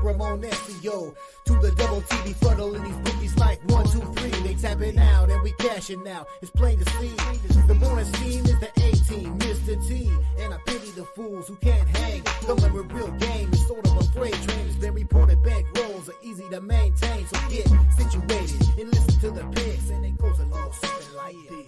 Ramon SEO. To the double TV funneling these bookies like 1, 2, 3. They tapping out and we cashing out. It's plain to see. The bonus team is the A-team, Mr. T. And I pity the fools who can't hang. Coming with real game is sort of a freight train. It's been reported bank rolls are easy to maintain. So get situated and listen to the picks. And it goes a little something like this.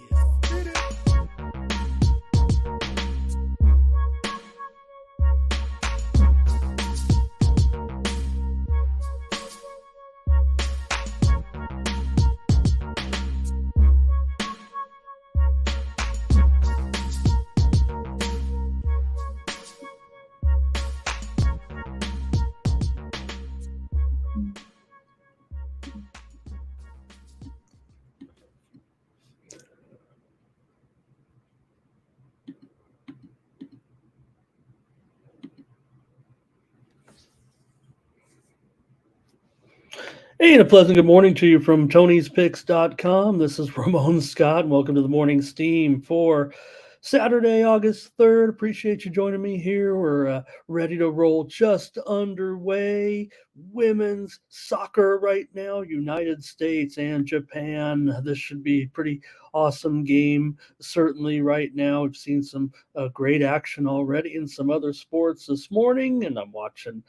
Hey, and a pleasant good morning to you from Tony'sPicks.com. This is Ramon Scott, and welcome to the Morning Steam for Saturday, August 3rd. Appreciate you joining me here. We're ready to roll, just underway. Women's soccer right now, United States and Japan. This should be a pretty awesome game. Certainly right now, we've seen some great action already in some other sports this morning, and I'm watching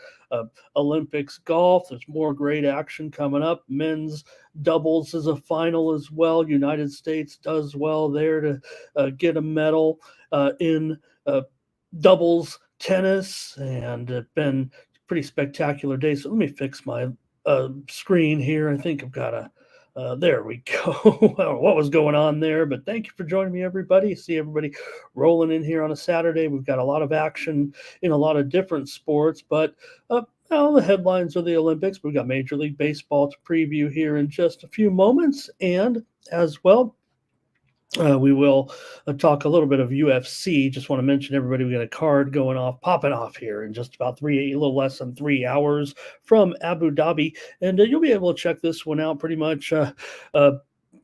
Olympics golf. There's more great action coming up. Men's doubles is a final as well. United States does well there to get a medal in doubles tennis, and it's been a pretty spectacular day. So let me fix my screen here. I think I've got there we go. I don't know what was going on there, but thank you for joining me, everybody. See everybody rolling in here on a Saturday. We've got a lot of action in a lot of different sports, but well, the headlines are the Olympics. We've got Major League Baseball to preview here in just a few moments, and as well, we will talk a little bit of UFC. Just want to mention everybody, we got a card popping off here in just about a little less than 3 hours from Abu Dhabi. And you'll be able to check this one out pretty much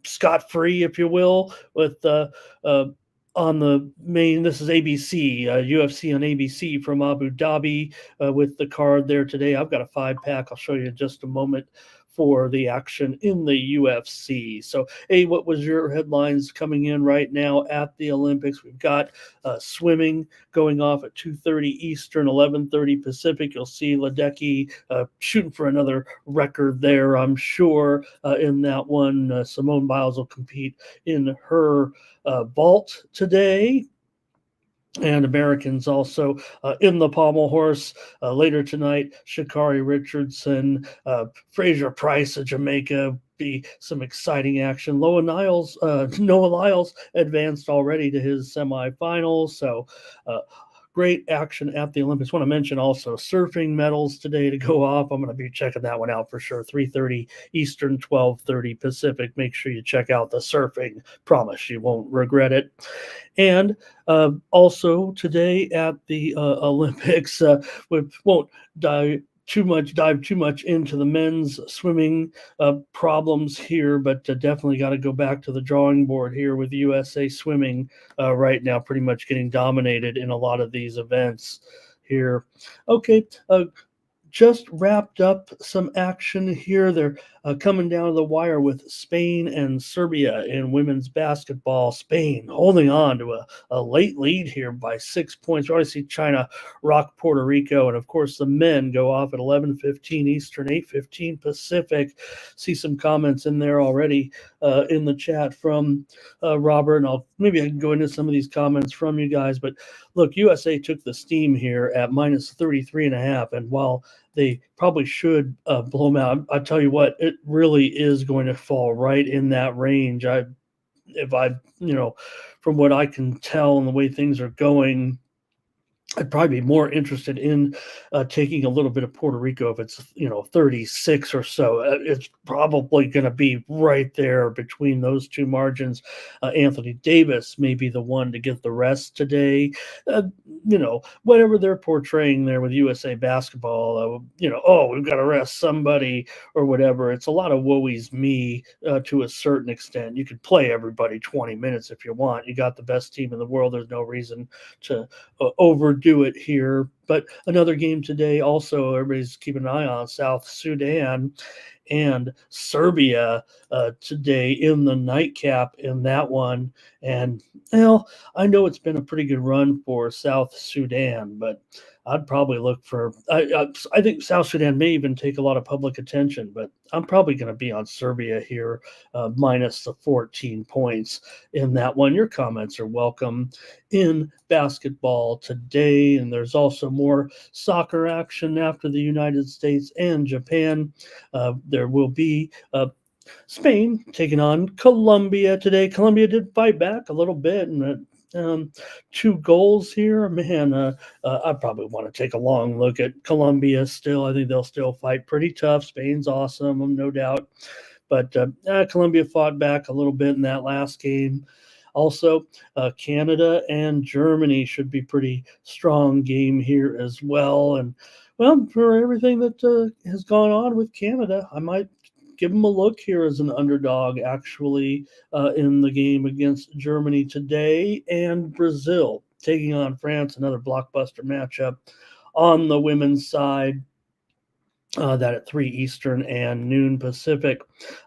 scot-free, if you will, with on the main, this is ABC, UFC on ABC from Abu Dhabi with the card there today. I've got a 5-pack. I'll show you in just a moment for the action in the UFC. So, hey, what was your headlines coming in right now at the Olympics? We've got swimming going off at 2:30 Eastern, 11:30 Pacific. You'll see Ledecky shooting for another record there, I'm sure, in that one. Simone Biles will compete in her vault today. And Americans also in the pommel horse later tonight. Sha'Carri Richardson, Fraser Price of Jamaica. Be some exciting action. Noah Lyles advanced already to his semifinals. So great action at the Olympics. Want to mention also surfing medals today to go off. I'm going to be checking that one out for sure. 3:30 Eastern, 12:30 Pacific. Make sure you check out the surfing. Promise you won't regret it. And also today at the Olympics, we won't dive too much into the men's swimming problems here, but definitely got to go back to the drawing board here with USA Swimming right now, pretty much getting dominated in a lot of these events here. Okay, just wrapped up some action here. They're coming down to the wire with Spain and Serbia in women's basketball. Spain holding on to a late lead here by 6 points. We already see China rock Puerto Rico. And, of course, the men go off at 11:15 Eastern, 8:15 Pacific. See some comments in there already in the chat from Robert. And maybe I can go into some of these comments from you guys. But, look, USA took the steam here at minus 33.5. And while they probably should blow them out, I tell you what, it really is going to fall right in that range. From what I can tell and the way things are going, I'd probably be more interested in taking a little bit of Puerto Rico if it's 36 or so. It's probably going to be right there between those two margins. Anthony Davis may be the one to get the rest today. Whatever they're portraying there with USA Basketball, we've got to rest somebody or whatever. It's a lot of woe-is me to a certain extent. You could play everybody 20 minutes if you want. You got the best team in the world. There's no reason to overdo do it here. But another game today also, everybody's keeping an eye on South Sudan and Serbia today in the nightcap in that one. And, well, I know it's been a pretty good run for South Sudan, but I'd probably look for. I think South Sudan may even take a lot of public attention, but I'm probably going to be on Serbia here, minus the 14 points in that one. Your comments are welcome in basketball today, and there's also more soccer action after the United States and Japan. There will be Spain taking on Colombia today. Colombia did fight back a little bit, and 2 goals here. Man, I probably want to take a long look at Colombia still. I think they'll still fight pretty tough. Spain's awesome, no doubt. But Colombia fought back a little bit in that last game. Also, Canada and Germany should be pretty strong game here as well. And, well, for everything that has gone on with Canada, I might give them a look here as an underdog, actually, in the game against Germany today, and Brazil taking on France, another blockbuster matchup on the women's side. That at 3 Eastern and noon Pacific.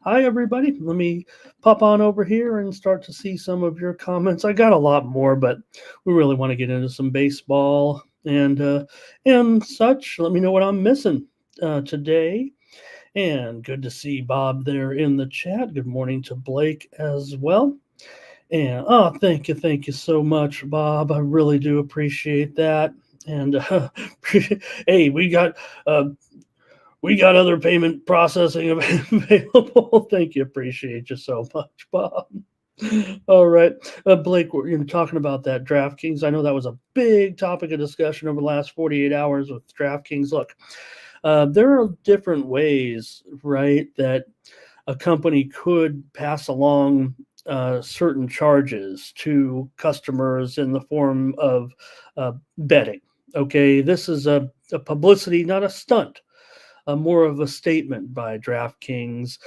Hi, everybody. Let me pop on over here and start to see some of your comments. I got a lot more, but we really want to get into some baseball and such. Let me know what I'm missing today. And good to see Bob there in the chat. Good morning to Blake as well. And thank you so much, Bob. I really do appreciate that. And hey, we got other payment processing available. Thank you. Appreciate you so much, Bob. All right. Blake, we're talking about that DraftKings. I know that was a big topic of discussion over the last 48 hours with DraftKings. Look, there are different ways, right, that a company could pass along certain charges to customers in the form of betting. Okay, this is a publicity, not a stunt. More of a statement by DraftKings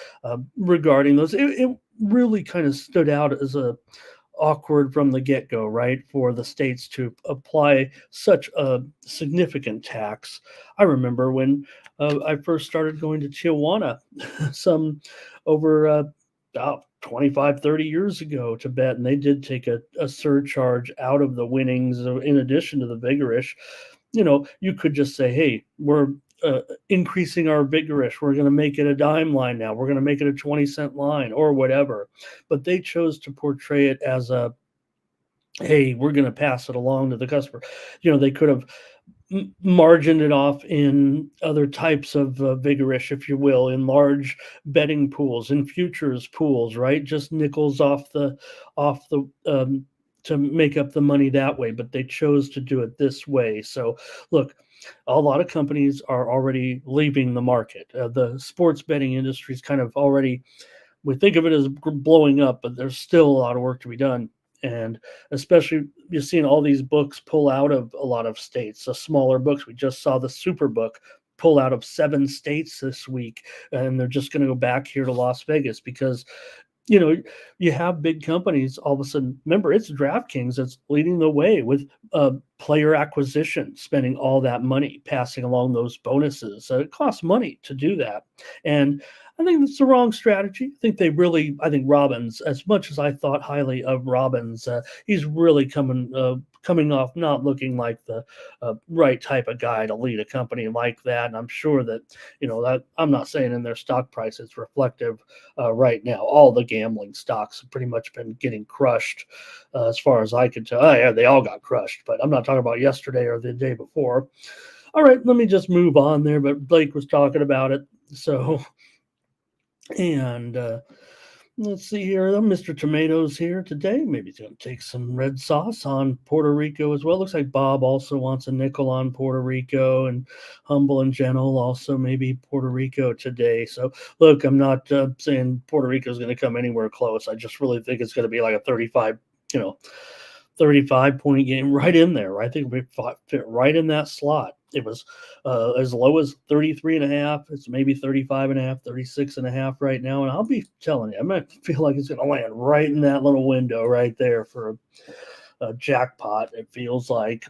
regarding those. It really kind of stood out as awkward from the get-go, right, for the states to apply such a significant tax. I remember when I first started going to Tijuana some over about 25, 30 years ago to bet, and they did take a surcharge out of the winnings in addition to the vigorish. You could just say, hey, we're increasing our vigorish. We're going to make it a dime line now. We're going to make it a 20-cent line or whatever. But they chose to portray it as hey, we're going to pass it along to the customer. They could have margined it off in other types of vigorish, if you will, in large betting pools, in futures pools, right? Just nickels off the to make up the money that way. But they chose to do it this way. So look, a lot of companies are already leaving the market. The sports betting industry is kind of already, we think of it as blowing up, but there's still a lot of work to be done. And especially you're seeing all these books pull out of a lot of states, the smaller books. We just saw the Superbook pull out of 7 states this week, and they're just going to go back here to Las Vegas because you have big companies all of a sudden. Remember, it's DraftKings that's leading the way with player acquisition, spending all that money, passing along those bonuses. So it costs money to do that. And I think that's the wrong strategy. I think Robbins, as much as I thought highly of Robbins, he's really coming off not looking like the right type of guy to lead a company like that. And I'm sure that, that I'm not saying in their stock price it's reflective right now. All the gambling stocks have pretty much been getting crushed as far as I can tell. Oh, yeah, they all got crushed, but I'm not talking about yesterday or the day before. All right, let me just move on there. But Blake was talking about it. So, and let's see here. Mr. Tomatoes here today. Maybe he's going to take some red sauce on Puerto Rico as well. Looks like Bob also wants a nickel on Puerto Rico, and Humble and Gentle also maybe Puerto Rico today. So, look, I'm not saying Puerto Rico is going to come anywhere close. I just really think it's going to be like a 35-point game right in there. I think we fit right in that slot. It was as low as 33.5. It's maybe 35.5, 36.5 right now. And I'll be telling you, I might feel like it's going to land right in that little window right there for a jackpot, it feels like.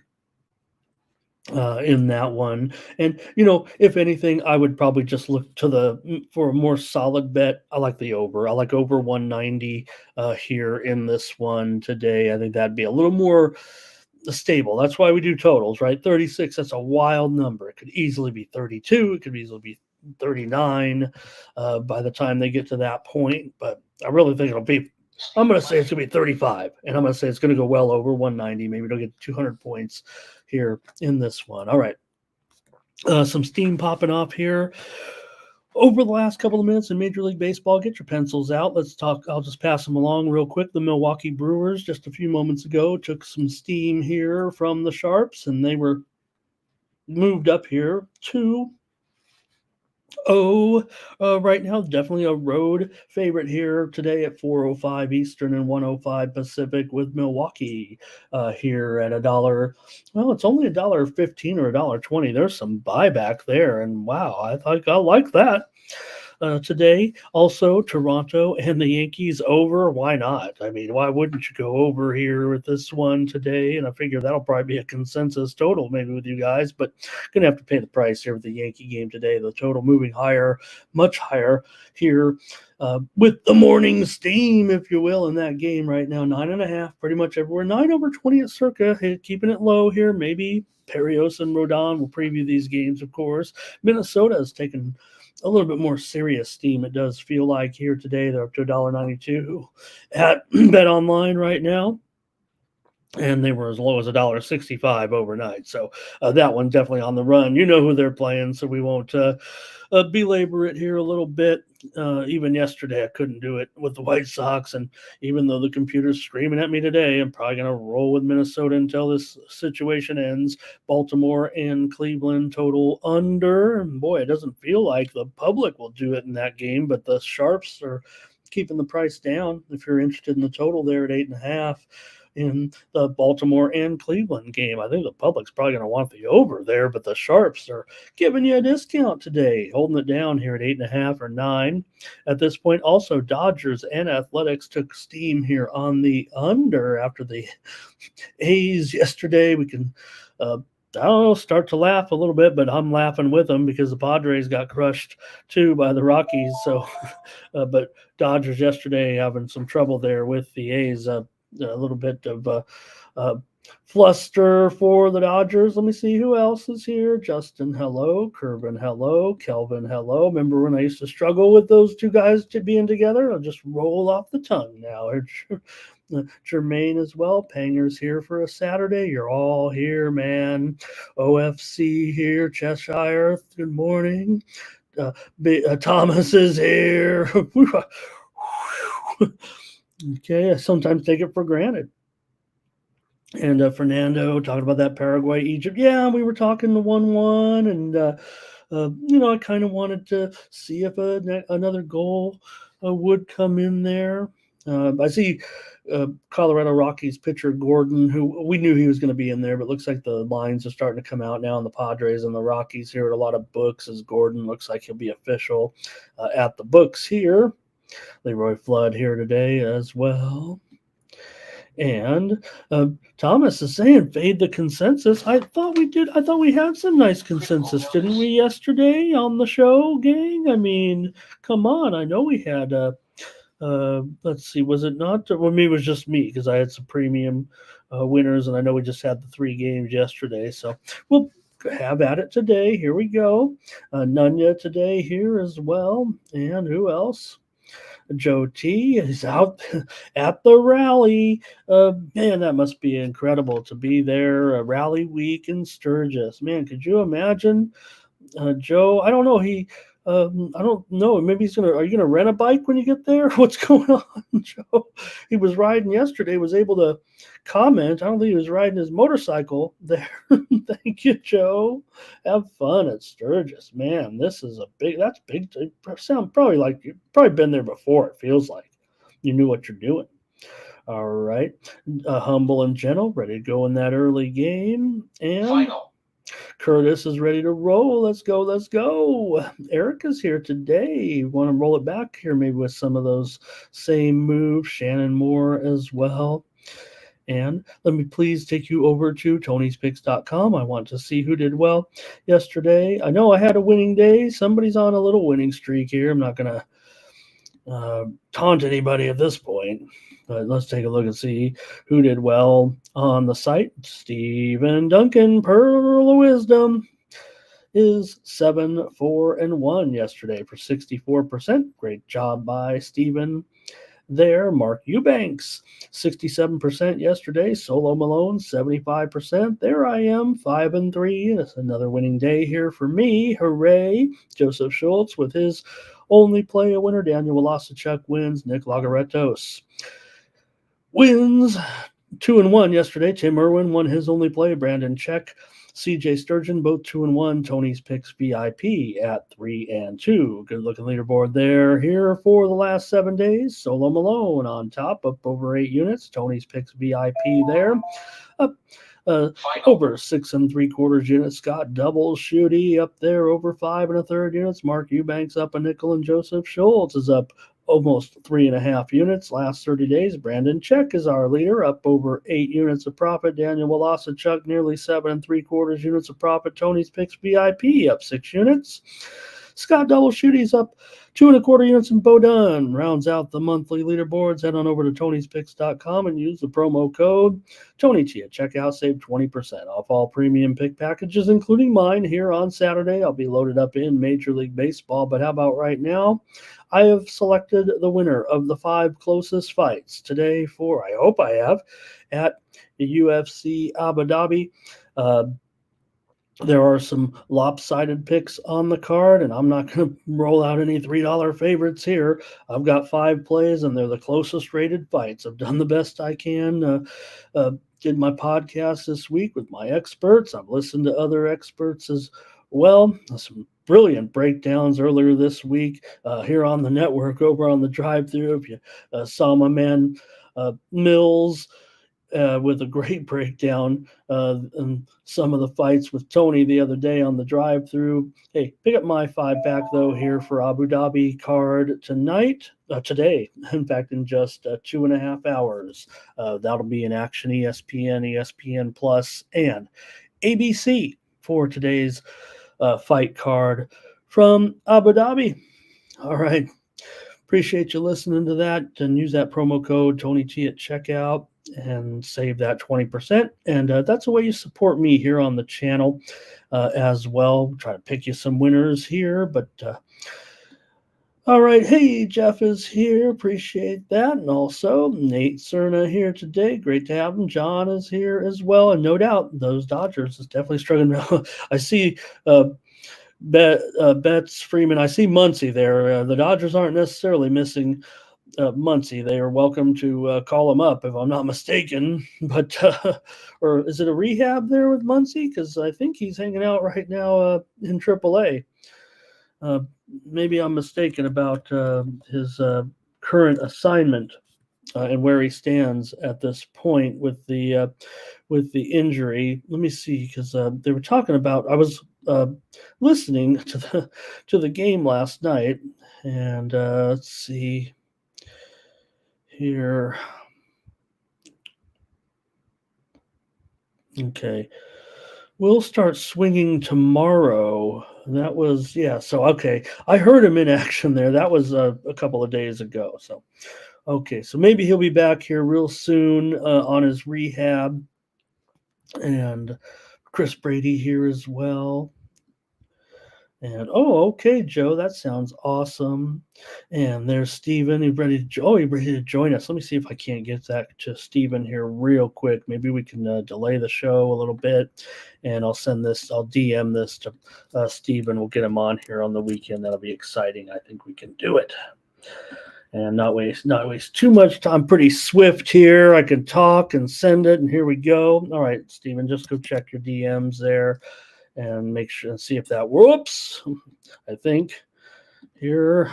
in that one. And if anything, I would probably just look for a more solid bet. I like the over. I like over 190 here in this one today. I think that'd be a little more stable. That's why we do totals, right? 36, that's a wild number. It could easily be 32. It could easily be 39 by the time they get to that point. But I really think I'm going to say it's going to be 35, and I'm going to say it's going to go well over 190. Maybe it'll get 200 points here in this one. All right. Some steam popping off here over the last couple of minutes in Major League Baseball. Get your pencils out. Let's talk. I'll just pass them along real quick. The Milwaukee Brewers just a few moments ago took some steam here from the Sharps, and they were moved up here to right now. Definitely a road favorite here today at 4:05 Eastern and 1:05 Pacific, with Milwaukee here at $1. Well, it's only $1.15 or $1.20. There's some buyback there, and wow, I like that. Today, also Toronto and the Yankees over. Why not? I mean, why wouldn't you go over here with this one today? And I figure that'll probably be a consensus total maybe with you guys, but gonna have to pay the price here with the Yankee game today. The total moving higher, much higher here with the morning steam, if you will, in that game right now. 9.5, pretty much everywhere. 9/20 at Circa, keeping it low here. Maybe Perrios and Rodon will preview these games, of course. Minnesota has taken a little bit more serious steam, it does feel like, here today. They're up to $1.92 at Bet Online right now, and they were as low as $1.65 overnight. So that one definitely on the run. You know who they're playing, so we won't belabor it here a little bit. Even yesterday, I couldn't do it with the White Sox, and even though the computer's screaming at me today, I'm probably going to roll with Minnesota until this situation ends. Baltimore and Cleveland total under, and boy, it doesn't feel like the public will do it in that game, but the Sharps are keeping the price down if you're interested in the total there at 8.5 in the Baltimore and Cleveland game. I think the public's probably going to want the over there, but the Sharps are giving you a discount today, holding it down here at 8.5 or 9 at this point. Also, Dodgers and Athletics took steam here on the under after the A's yesterday. We can start to laugh a little bit, but I'm laughing with them because the Padres got crushed too by the Rockies. So, but Dodgers yesterday having some trouble there with the A's. A little bit of fluster for the Dodgers. Let me see who else is here. Justin, hello. Kervin, hello. Kelvin, hello. Remember when I used to struggle with those two guys being together? I'll just roll off the tongue now. Jermaine as well. Panger's here for a Saturday. You're all here, man. OFC here. Cheshire, good morning. Thomas is here. Okay, I sometimes take it for granted. And Fernando talking about that Paraguay, Egypt. Yeah, we were talking the 1-1, and I kind of wanted to see if another goal would come in there. I see Colorado Rockies pitcher Gordon, who we knew he was going to be in there, but looks like the lines are starting to come out now on the Padres and the Rockies here at a lot of books, as Gordon looks like he'll be official at the books here. Leroy Flood here today as well. And Thomas is saying fade the consensus. I thought we did. I thought we had some nice consensus, didn't we, yesterday on the show, gang? I mean, come on. I know we had let's see, was it not? Well, maybe it was just me because I had some premium winners, and I know we just had the 3 games yesterday. So we'll have at it today. Here we go. Nunya today here as well. And who else? Joe T is out at the rally. Man, that must be incredible to be there. A rally week in Sturgis. Man, could you imagine? Joe, I don't know. I don't know. Maybe are you gonna rent a bike when you get there? What's going on, Joe? He was riding yesterday, was able to comment. I don't think he was riding his motorcycle there. Thank you, Joe. Have fun at Sturgis. Man, that's big. Sound probably like you've probably been there before. It feels like you knew what you're doing. All right. Humble and gentle, ready to go in that early game. And final. Curtis is ready to roll. Let's go. Erica's here today. Want to roll it back here maybe with some of those same moves. Shannon Moore as well. And let me please take you over to Tony'sPicks.com. I want to see who did well yesterday. I know I had a winning day. Somebody's on a little winning streak here. I'm not going to taunt anybody at this point. But let's take a look and see who did well on the site. Stephen Duncan, Pearl of Wisdom, is 7-4-1 yesterday for 64%. Great job by Stephen there. Mark Eubanks, 67% yesterday. Solo Malone, 75%. There I am, 5-3. It's another winning day here for me. Hooray. Joseph Schultz with his only play a winner. Daniel Wolasachuk wins. Nick Lagaretos wins 2-1 yesterday. Tim Irwin won his only play. Brandon Check, CJ Sturgeon, both 2-1. Tony's Picks VIP at 3-2. Good looking leaderboard there. Here for the last 7 days. Solo Malone on top, up over 8 units. Tony's Picks VIP there. Up over 6 3/4 units. Scott Double Shooty up there over 5 1/3 units. Mark Eubanks up a nickel, and Joseph Schultz is up almost 3.5 units. Last 30 days, Brandon Check is our leader, up over 8 units of profit. Daniel Wolasachuk, nearly 7 3/4 units of profit. Tony's Picks VIP up 6 units. Scott Double Shooty's up 2 1/4 units, and Bo Dunn rounds out the monthly leaderboards. Head on over to Tony'sPicks.com and use the promo code TonyT at checkout. Save 20% off all premium pick packages, including mine here on Saturday. I'll be loaded up in Major League Baseball, but how about right now? I have selected the winner of the 5 closest fights today for, I hope I have, at the UFC Abu Dhabi. There are some lopsided picks on the card, and I'm not going to roll out any $3 favorites here. I've got 5 plays, and they're the closest rated fights. I've done the best I can. Did my podcast this week with my experts. I've listened to other experts as well. Some brilliant breakdowns earlier this week here on the network over on the drive-thru. If you saw my man Mills with a great breakdown and some of the fights with Tony the other day on the drive-thru. Hey, pick up my 5-pack though here for Abu Dhabi card today. In fact, in just 2.5 hours. That'll be in action. ESPN Plus, and ABC for today's fight card from Abu Dhabi. All right. Appreciate you listening to that, and use that promo code TonyT at checkout and save that 20%. And that's the way you support me here on the channel as well. Try to pick you some winners here, but all right. Hey, Jeff is here. Appreciate that. And also Nate Cerna here today. Great to have him. John is here as well. And no doubt those Dodgers is definitely struggling. I see Betts, Freeman. I see Muncy there. The Dodgers aren't necessarily missing Muncy. They are welcome to call him up if I'm not mistaken. But or is it a rehab there with Muncy? Because I think he's hanging out right now in AAA. Maybe I'm mistaken about his current assignment and where he stands at this point with the injury. Let me see, because they were talking about. I was listening to the game last night, and let's see here. Okay, we'll start swinging tomorrow. That was, yeah. So, okay. I heard him in action there. That was a couple of days ago. So, okay. So maybe he'll be back here real soon on his rehab. And Chris Brady here as well. And, okay, Joe, that sounds awesome. And there's Steven. He's ready to join us. Let me see if I can't get that to Steven here real quick. Maybe we can delay the show a little bit. And I'll DM this to Steven. We'll get him on here on the weekend. That'll be exciting. I think we can do it. And not waste too much time. I'm pretty swift here. I can talk and send it, and here we go. All right, Steven, just go check your DMs there. And make sure and see if that whoops. I think here.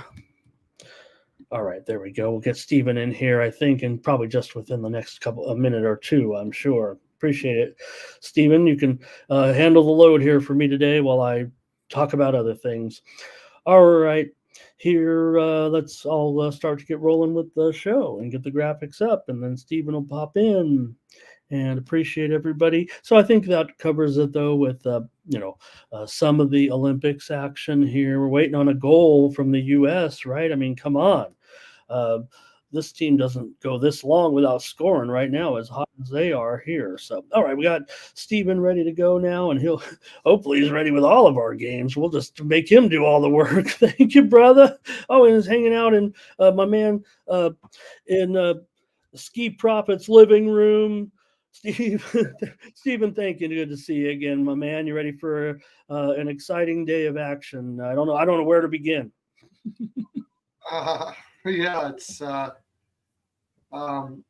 All right, there we go. We'll get Steven in here, I think, and probably just within the next a minute or two, I'm sure. Appreciate it. Steven, you can handle the load here for me today while I talk about other things. All right. here, let's all start to get rolling with the show and get the graphics up, and then Steven will pop in. And appreciate everybody. So I think that covers it, though, with some of the Olympics action here. We're waiting on a goal from the U.S., right? I mean, come on. This team doesn't go this long without scoring right now, as hot as they are here. So, all right, we got Steven ready to go now, and he'll hopefully he's ready with all of our games. We'll just make him do all the work. Thank you, brother. Oh, and he's hanging out in my man in Ski Profits living room. Steven, thank you. Good to see you again, my man. You ready for an exciting day of action? I don't know where to begin. Yeah, it's like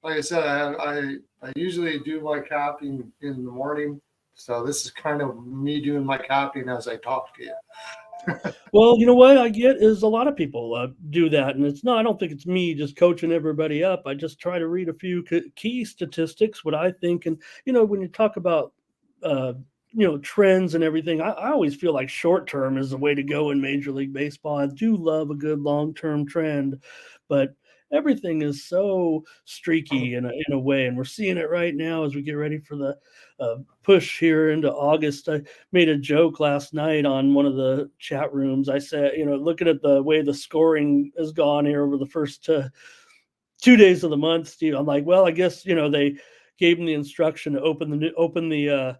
I said, I usually do my capping in the morning, so this is kind of me doing my capping as I talk to you. Well, you know what I get is a lot of people do that, and it's not. I don't think it's me just coaching everybody up. I just try to read a few key statistics, what I think, and when you talk about trends and everything, I always feel like short term is the way to go in Major League Baseball. I do love a good long term trend, but everything is so streaky in a way, and we're seeing it right now as we get ready for the push here into August. I made a joke last night on one of the chat rooms. I said, looking at the way the scoring has gone here over the first 2 days of the month, Steve, I'm like, well, I guess they gave them the instruction to open the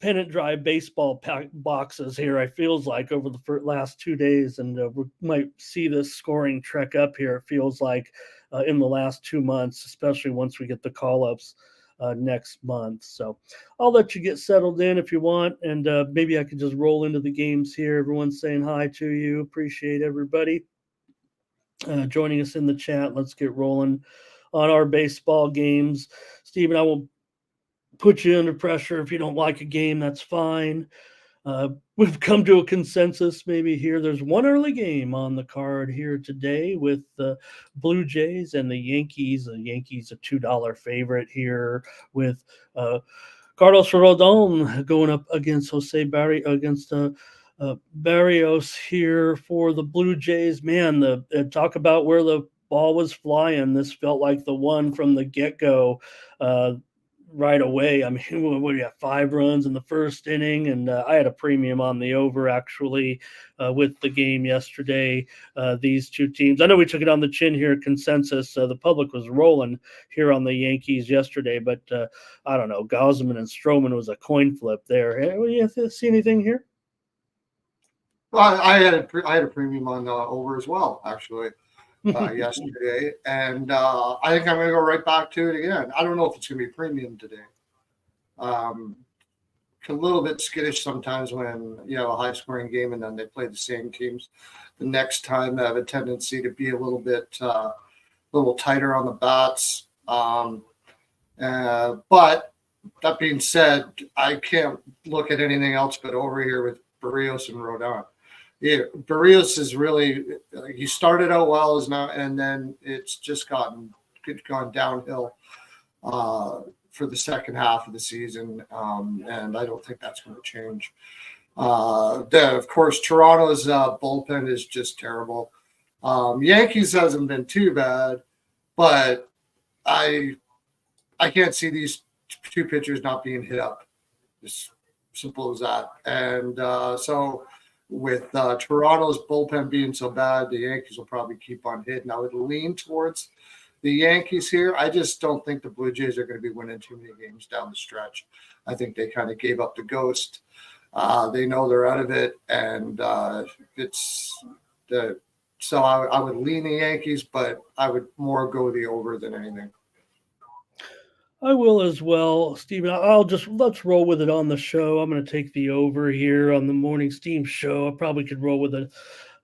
pennant drive baseball boxes here. I feels like over the last 2 days, and we might see this scoring trek up here. It feels like in the last 2 months, especially once we get the call ups next month. So I'll let you get settled in if you want, and maybe I could just roll into the games here. Everyone's saying hi to you. Appreciate everybody joining us in the chat. Let's get rolling on our baseball games. Steven, I will put you under pressure. If you don't like a game, that's fine. We've come to a consensus maybe here. There's one early game on the card here today with the Blue Jays and the Yankees. The Yankees a $2 favorite here with Carlos Rodon going up against Barrios here for the Blue Jays. Man, talk about where the ball was flying. This felt like the one from the get-go. Right away. I mean, what do you have? 5 runs in the first inning, and I had a premium on the over actually with the game yesterday. These two teams, I know we took it on the chin here, consensus. The public was rolling here on the Yankees yesterday, but I don't know. Gausman and Stroman was a coin flip there. You see anything here? Well, I had a premium on over as well, actually. Yesterday, and I think I'm going to go right back to it again. I don't know if it's going to be premium today. A little bit skittish sometimes when a high scoring game and then they play the same teams. The next time they have a tendency to be a little tighter on the bats. But that being said, I can't look at anything else but over here with Barrios and Rodon. Yeah, Barrios is really, he started out well and then it's just gone downhill for the second half of the season, and I don't think that's going to change. Of course, Toronto's bullpen is just terrible. Yankees hasn't been too bad, but I can't see these two pitchers not being hit up. Just simple as that. And so with Toronto's bullpen being so bad, the Yankees will probably keep on hitting. I would lean towards the Yankees here. I just don't think the Blue Jays are going to be winning too many games down the stretch. I think they kind of gave up the ghost. They know they're out of it, and so I would lean the Yankees, but I would more go the over than anything. I will as well, Steven. Let's roll with it on the show. I'm going to take the over here on the morning Steam show. I probably could roll with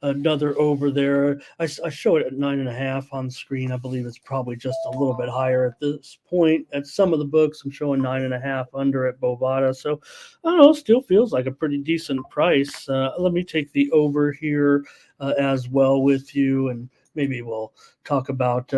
another over there. I show it at 9.5 on screen. I believe it's probably just a little bit higher at this point. At some of the books, I'm showing 9.5 under at Bovada. So I don't know, still feels like a pretty decent price. Let me take the over here as well with you, and maybe we'll talk about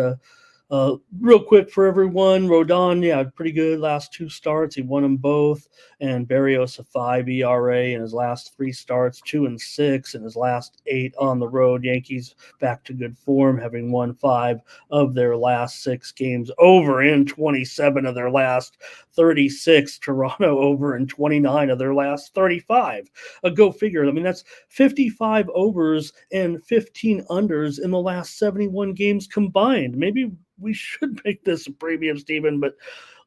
Real quick for everyone, Rodon, yeah, pretty good last 2 starts. He won them both. And Berrios, a 5 ERA in his last 3 starts, 2-6 in his last 8 on the road. Yankees back to good form, having won 5 of their last 6 games, over in 27 of their last 36. Toronto over in 29 of their last 35. Go figure. I mean, that's 55 overs and 15 unders in the last 71 games combined. Maybe we should make this a premium, Steven, but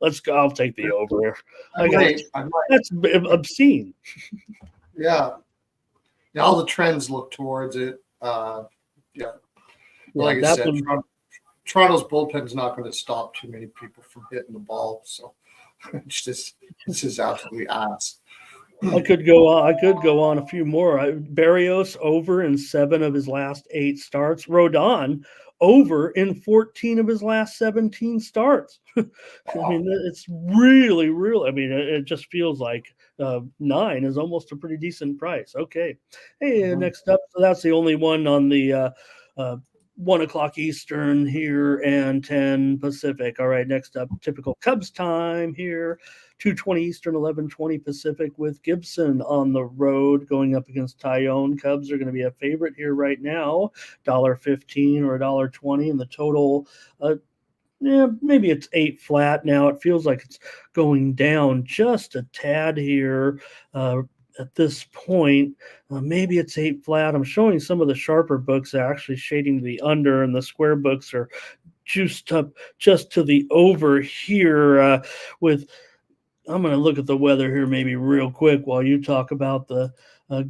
let's go. I'll take the over. I might. That's obscene. Yeah. Yeah, all the trends look towards it. Like I said, Toronto's bullpen's not going to stop too many people from hitting the ball. So this is absolutely ass. I could go on a few more. Berrios over in 7 of his last 8 starts. Rodon over in 14 of his last 17 starts. I mean, it's really. I mean, it just feels like 9 is almost a pretty decent price. Okay. Hey, next up, so that's the only one on the 1 o'clock Eastern here and 10 Pacific. All right, next up, typical Cubs time here. 2:20 Eastern, 11:20 Pacific, with Gibson on the road going up against Tyone. Cubs are going to be a favorite here right now, $1.15 or $1.20, and the total, maybe it's 8 flat now. It feels like it's going down just a tad here at this point. Maybe it's 8 flat. I'm showing some of the sharper books are actually shading the under, and the square books are juiced up just to the over here with. I'm going to look at the weather here maybe real quick while you talk about the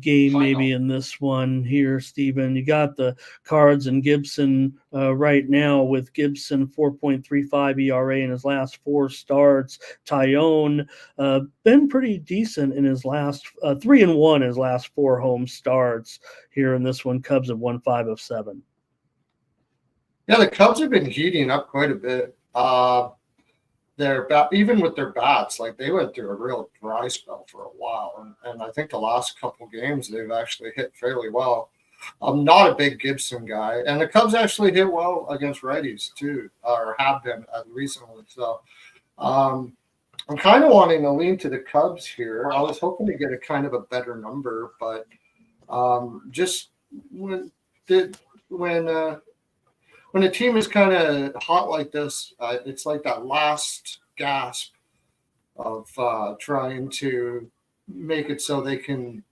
game maybe in this one here, Stephen. You got the Cards and Gibson right now, with Gibson 4.35 ERA in his last 4 starts. Tyone been pretty decent in his last 3-1 in his last 4 home starts here in this one. Cubs have won 5 of 7. Yeah, the Cubs have been heating up quite a bit. Even with their bats, like they went through a real dry spell for a while, and I think the last couple games they've actually hit fairly well. I'm not a big Gibson guy, and the Cubs actually hit well against righties too, or have been recently. So I'm kind of wanting to lean to the Cubs here. I was hoping to get a kind of a better number, but just when a team is kind of hot like this, it's like that last gasp of trying to make it so they can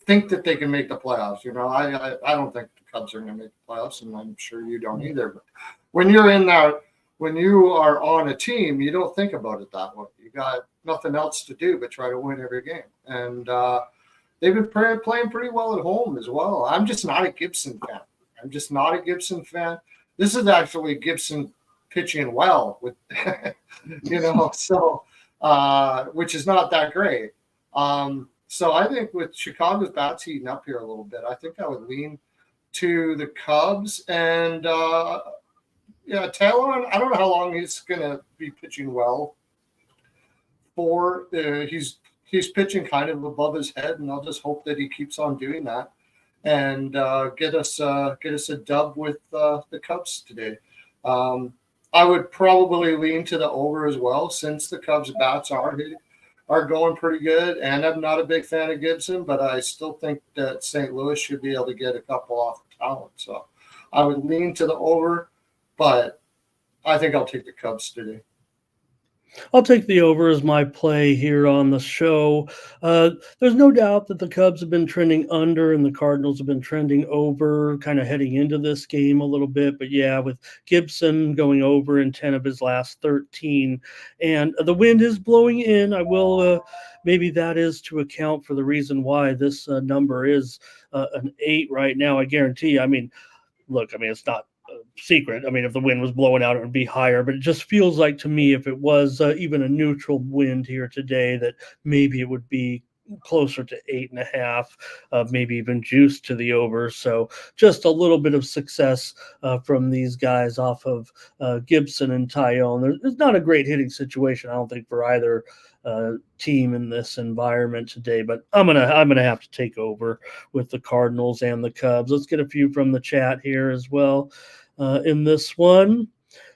think that they can make the playoffs. You know, I don't think the Cubs are going to make the playoffs, and I'm sure you don't either. But when you're in there, when you are on a team, you don't think about it that way. You got nothing else to do but try to win every game. And they've been playing pretty well at home as well. I'm just not a Gibson fan. This is actually Gibson pitching well with, which is not that great. So I think with Chicago's bats heating up here a little bit, I think I would lean to the Cubs. And Taylor, I don't know how long he's going to be pitching well for. He's pitching kind of above his head, and I'll just hope that he keeps on doing that and get us a dub with the Cubs today. I would probably lean to the over as well, since the Cubs bats are going pretty good, and I'm not a big fan of Gibson, but I still think that St. Louis should be able to get a couple off the talent. So I would lean to the over, but I think I'll take the Cubs today. I'll take the over as my play here on the show. There's no doubt that the Cubs have been trending under and the Cardinals have been trending over, kind of heading into this game a little bit. But yeah, with Gibson going over in 10 of his last 13, and the wind is blowing in, I will maybe that is to account for the reason why this number is an 8 right now. I guarantee. I mean, it's not secret. I mean, if the wind was blowing out, it would be higher, but it just feels like to me, if it was even a neutral wind here today, that maybe it would be closer to 8.5, maybe even juice to the over. So just a little bit of success from these guys off of Gibson and Tyone. There's not a great hitting situation, I don't think, for either team in this environment today, but I'm gonna have to take over with the Cardinals and the Cubs. Let's get a few from the chat here as well in this one.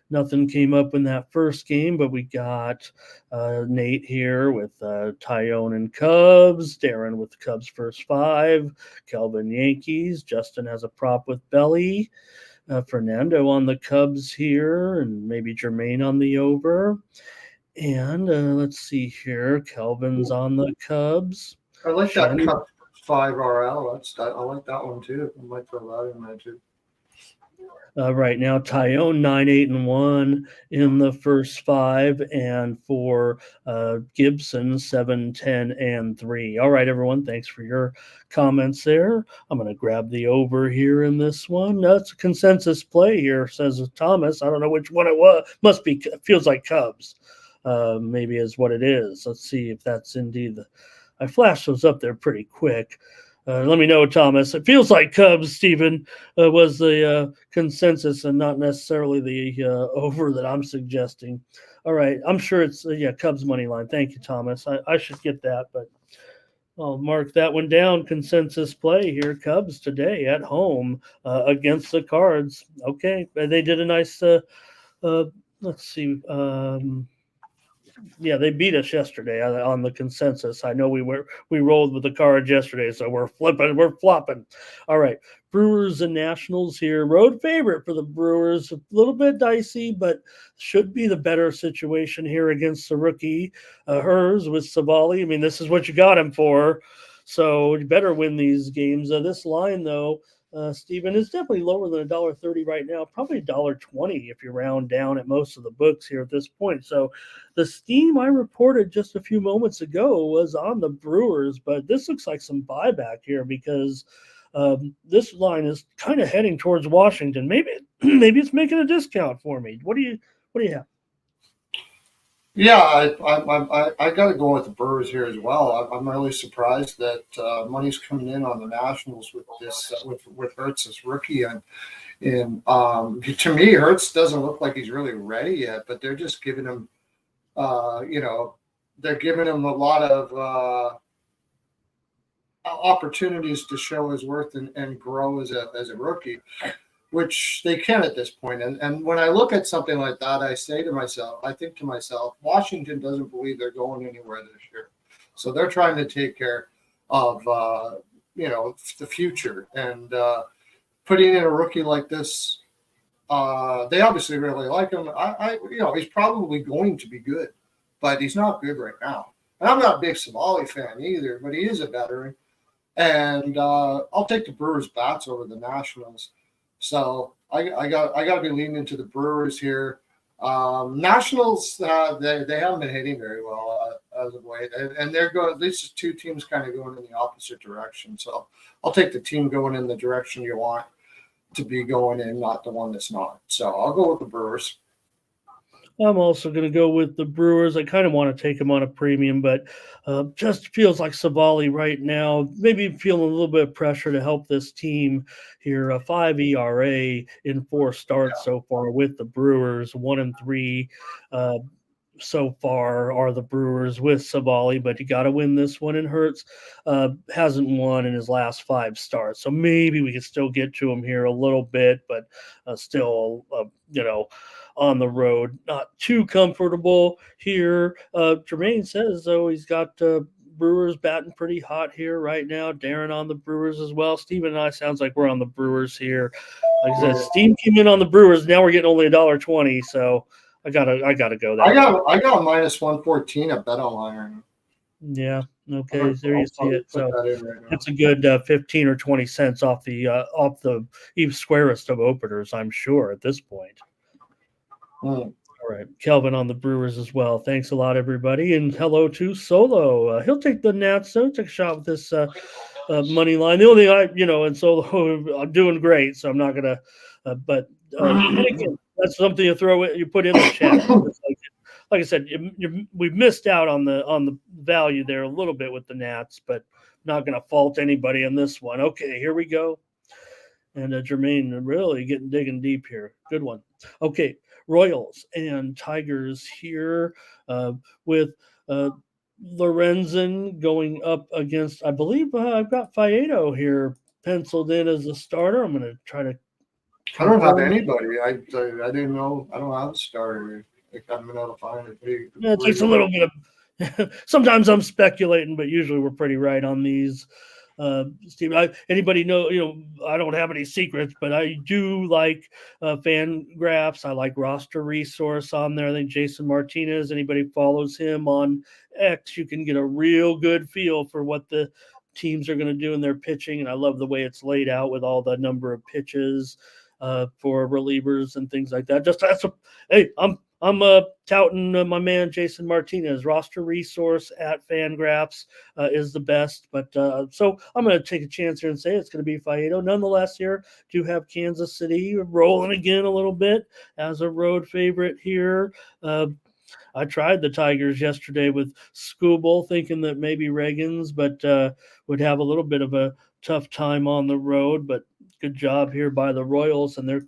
Nothing came up in that first game, but we got Nate here with Tyone and Cubs, Darren with the Cubs first 5, Kelvin Yankees, Justin has a prop with Belly, Fernando on the Cubs here, and maybe Jermaine on the over. And let's see here, Kelvin's on the Cubs. I like that Cubs 5 RL. I like that one too. I might throw that in there too. Right now, Tyone 9-8-1 in the first 5, and for Gibson 7-10-3. All right, everyone, thanks for your comments there. I'm going to grab the over here in this one. That's a consensus play here, says Thomas. I don't know which one it was. Must be, feels like Cubs. Maybe is what it is. Let's see if that's indeed I flashed those up there pretty quick. Let me know, Thomas. It feels like Cubs, Stephen, was the consensus and not necessarily the over that I'm suggesting. All right. I'm sure it's, Cubs money line. Thank you, Thomas. I should get that, but I'll mark that one down. Consensus play here. Cubs today at home against the Cards. Okay. They did a nice, let's see. They beat us yesterday on the consensus. I know we rolled with the Cards yesterday, so we're flopping. All right, Brewers and Nationals here. Road favorite for the Brewers. A little bit dicey, but should be the better situation here against the rookie. Hers with Savali. I mean, this is what you got him for, so you better win these games. This line, though, Stephen, is definitely lower than $1.30 right now, probably $1.20 if you round down at most of the books here at this point. So the steam I reported just a few moments ago was on the Brewers, but this looks like some buyback here because this line is kind of heading towards Washington. Maybe it's making a discount for me. What do you have? Yeah, I got to go with the Brewers here as well. I'm really surprised that money's coming in on the Nationals with this with Hurts as rookie, and to me, Hurts doesn't look like he's really ready yet. But they're just giving him, they're giving him a lot of opportunities to show his worth and grow as a rookie, which they can at this point. And when I look at something like that, I think to myself, Washington doesn't believe they're going anywhere this year. So they're trying to take care of, the future. And putting in a rookie like this, they obviously really like him. He's probably going to be good, but he's not good right now. And I'm not a big Savali fan either, but he is a veteran. And I'll take the Brewers bats over the Nationals. So I got to be leaning into the Brewers here. Nationals, they haven't been hitting very well as of late, and they're going. These two teams kind of going in the opposite direction. So I'll take the team going in the direction you want to be going in, not the one that's not. So I'll go with the Brewers. I'm also going to go with the Brewers. I kind of want to take them on a premium, but just feels like Savali right now, maybe feeling a little bit of pressure to help this team here. A 5 ERA in 4 starts so far with the Brewers, 1-3 so far are the Brewers with Savali, but you got to win this one. And Hurts hasn't won in his last 5 starts, so maybe we can still get to him here a little bit, but still, on the road, not too comfortable here. Jermaine says, though, he's got Brewers batting pretty hot here right now. Darren on the Brewers as well. Steven and I sounds like we're on the Brewers here. Like I said, Steam came in on the Brewers. Now we're getting only $1.20, so I gotta go there. I got minus 114 at Bet Online. Yeah. Okay. There you see it. So it's a good 15 or 20 cents off the even squarest of openers, I'm sure, at this point. All right. Kelvin on the Brewers as well. Thanks a lot, everybody. And hello to Solo. He'll take the Nats. So take a shot with this money line. The only thing and Solo, I'm doing great. So I'm not going to, but again, that's something you put in the chat. Like I said, we've missed out on the value there a little bit with the Nats, but not going to fault anybody on this one. Okay, here we go. And Jermaine really digging deep here. Good one. Okay. Royals and Tigers here with Lorenzen going up against, I believe I've got Faedo here penciled in as a starter. I'm going to try to I don't have anybody. I didn't know. I don't have a starter. I haven't been able to find it. Yeah, it takes a little bit of. Sometimes I'm speculating, but usually we're pretty right on these. Steve, anybody know? I don't have any secrets, but I do like fan graphs. I like roster resource on there. I think Jason Martinez. Anybody follows him on X, you can get a real good feel for what the teams are going to do in their pitching, and I love the way it's laid out with all the number of pitches for relievers and things like that. Hey, I'm touting my man Jason Martinez. Roster resource at Fangraphs is the best. But so I'm going to take a chance here and say it's going to be Faedo. Nonetheless, here do have Kansas City rolling again a little bit as a road favorite here. I tried the Tigers yesterday with Skubal, thinking that maybe Reagans, but would have a little bit of a tough time on the road. But good job here by the Royals, and they're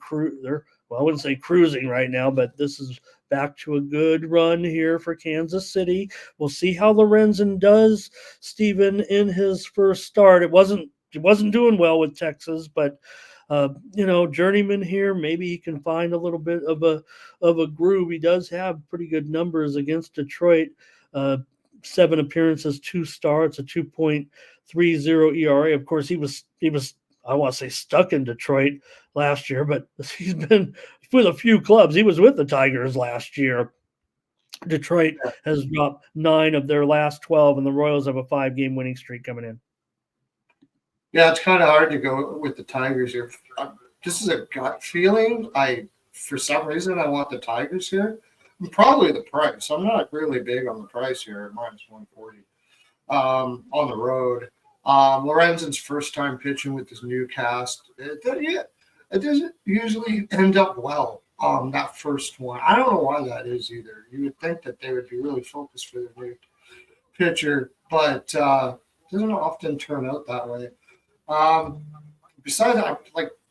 well, I wouldn't say cruising right now, but this is back to a good run here for Kansas City. We'll see how Lorenzen does, Stephen, in his first start. It wasn't doing well with Texas, but journeyman here. Maybe he can find a little bit of a groove. He does have pretty good numbers against Detroit. 7 appearances, 2 starts, a 2.30 ERA. Of course, he was I want to say stuck in Detroit last year, but he's been with a few clubs. He was with the Tigers last year. Detroit has dropped 9 of their last 12, and the Royals have a 5-game winning streak coming in. Yeah, it's kind of hard to go with the Tigers here. This is a gut feeling. For some reason, I want the Tigers here. Probably the price. I'm not really big on the price here at -140 on the road. Lorenzen's first time pitching with this new cast. It doesn't usually end up well. That first one. I don't know why that is either. You would think that they would be really focused for the new pitcher, but doesn't often turn out that way. Besides,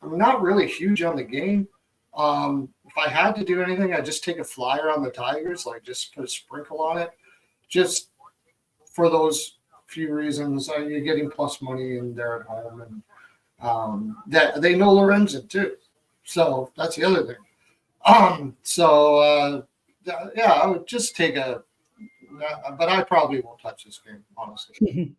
I'm not really huge on the game. If I had to do anything, I'd just take a flyer on the Tigers, just put a sprinkle on it, just for those few reasons. You're getting plus money in there at home, and that they know Lorenzen too, so that's the other thing. I would just take but I probably won't touch this game, honestly.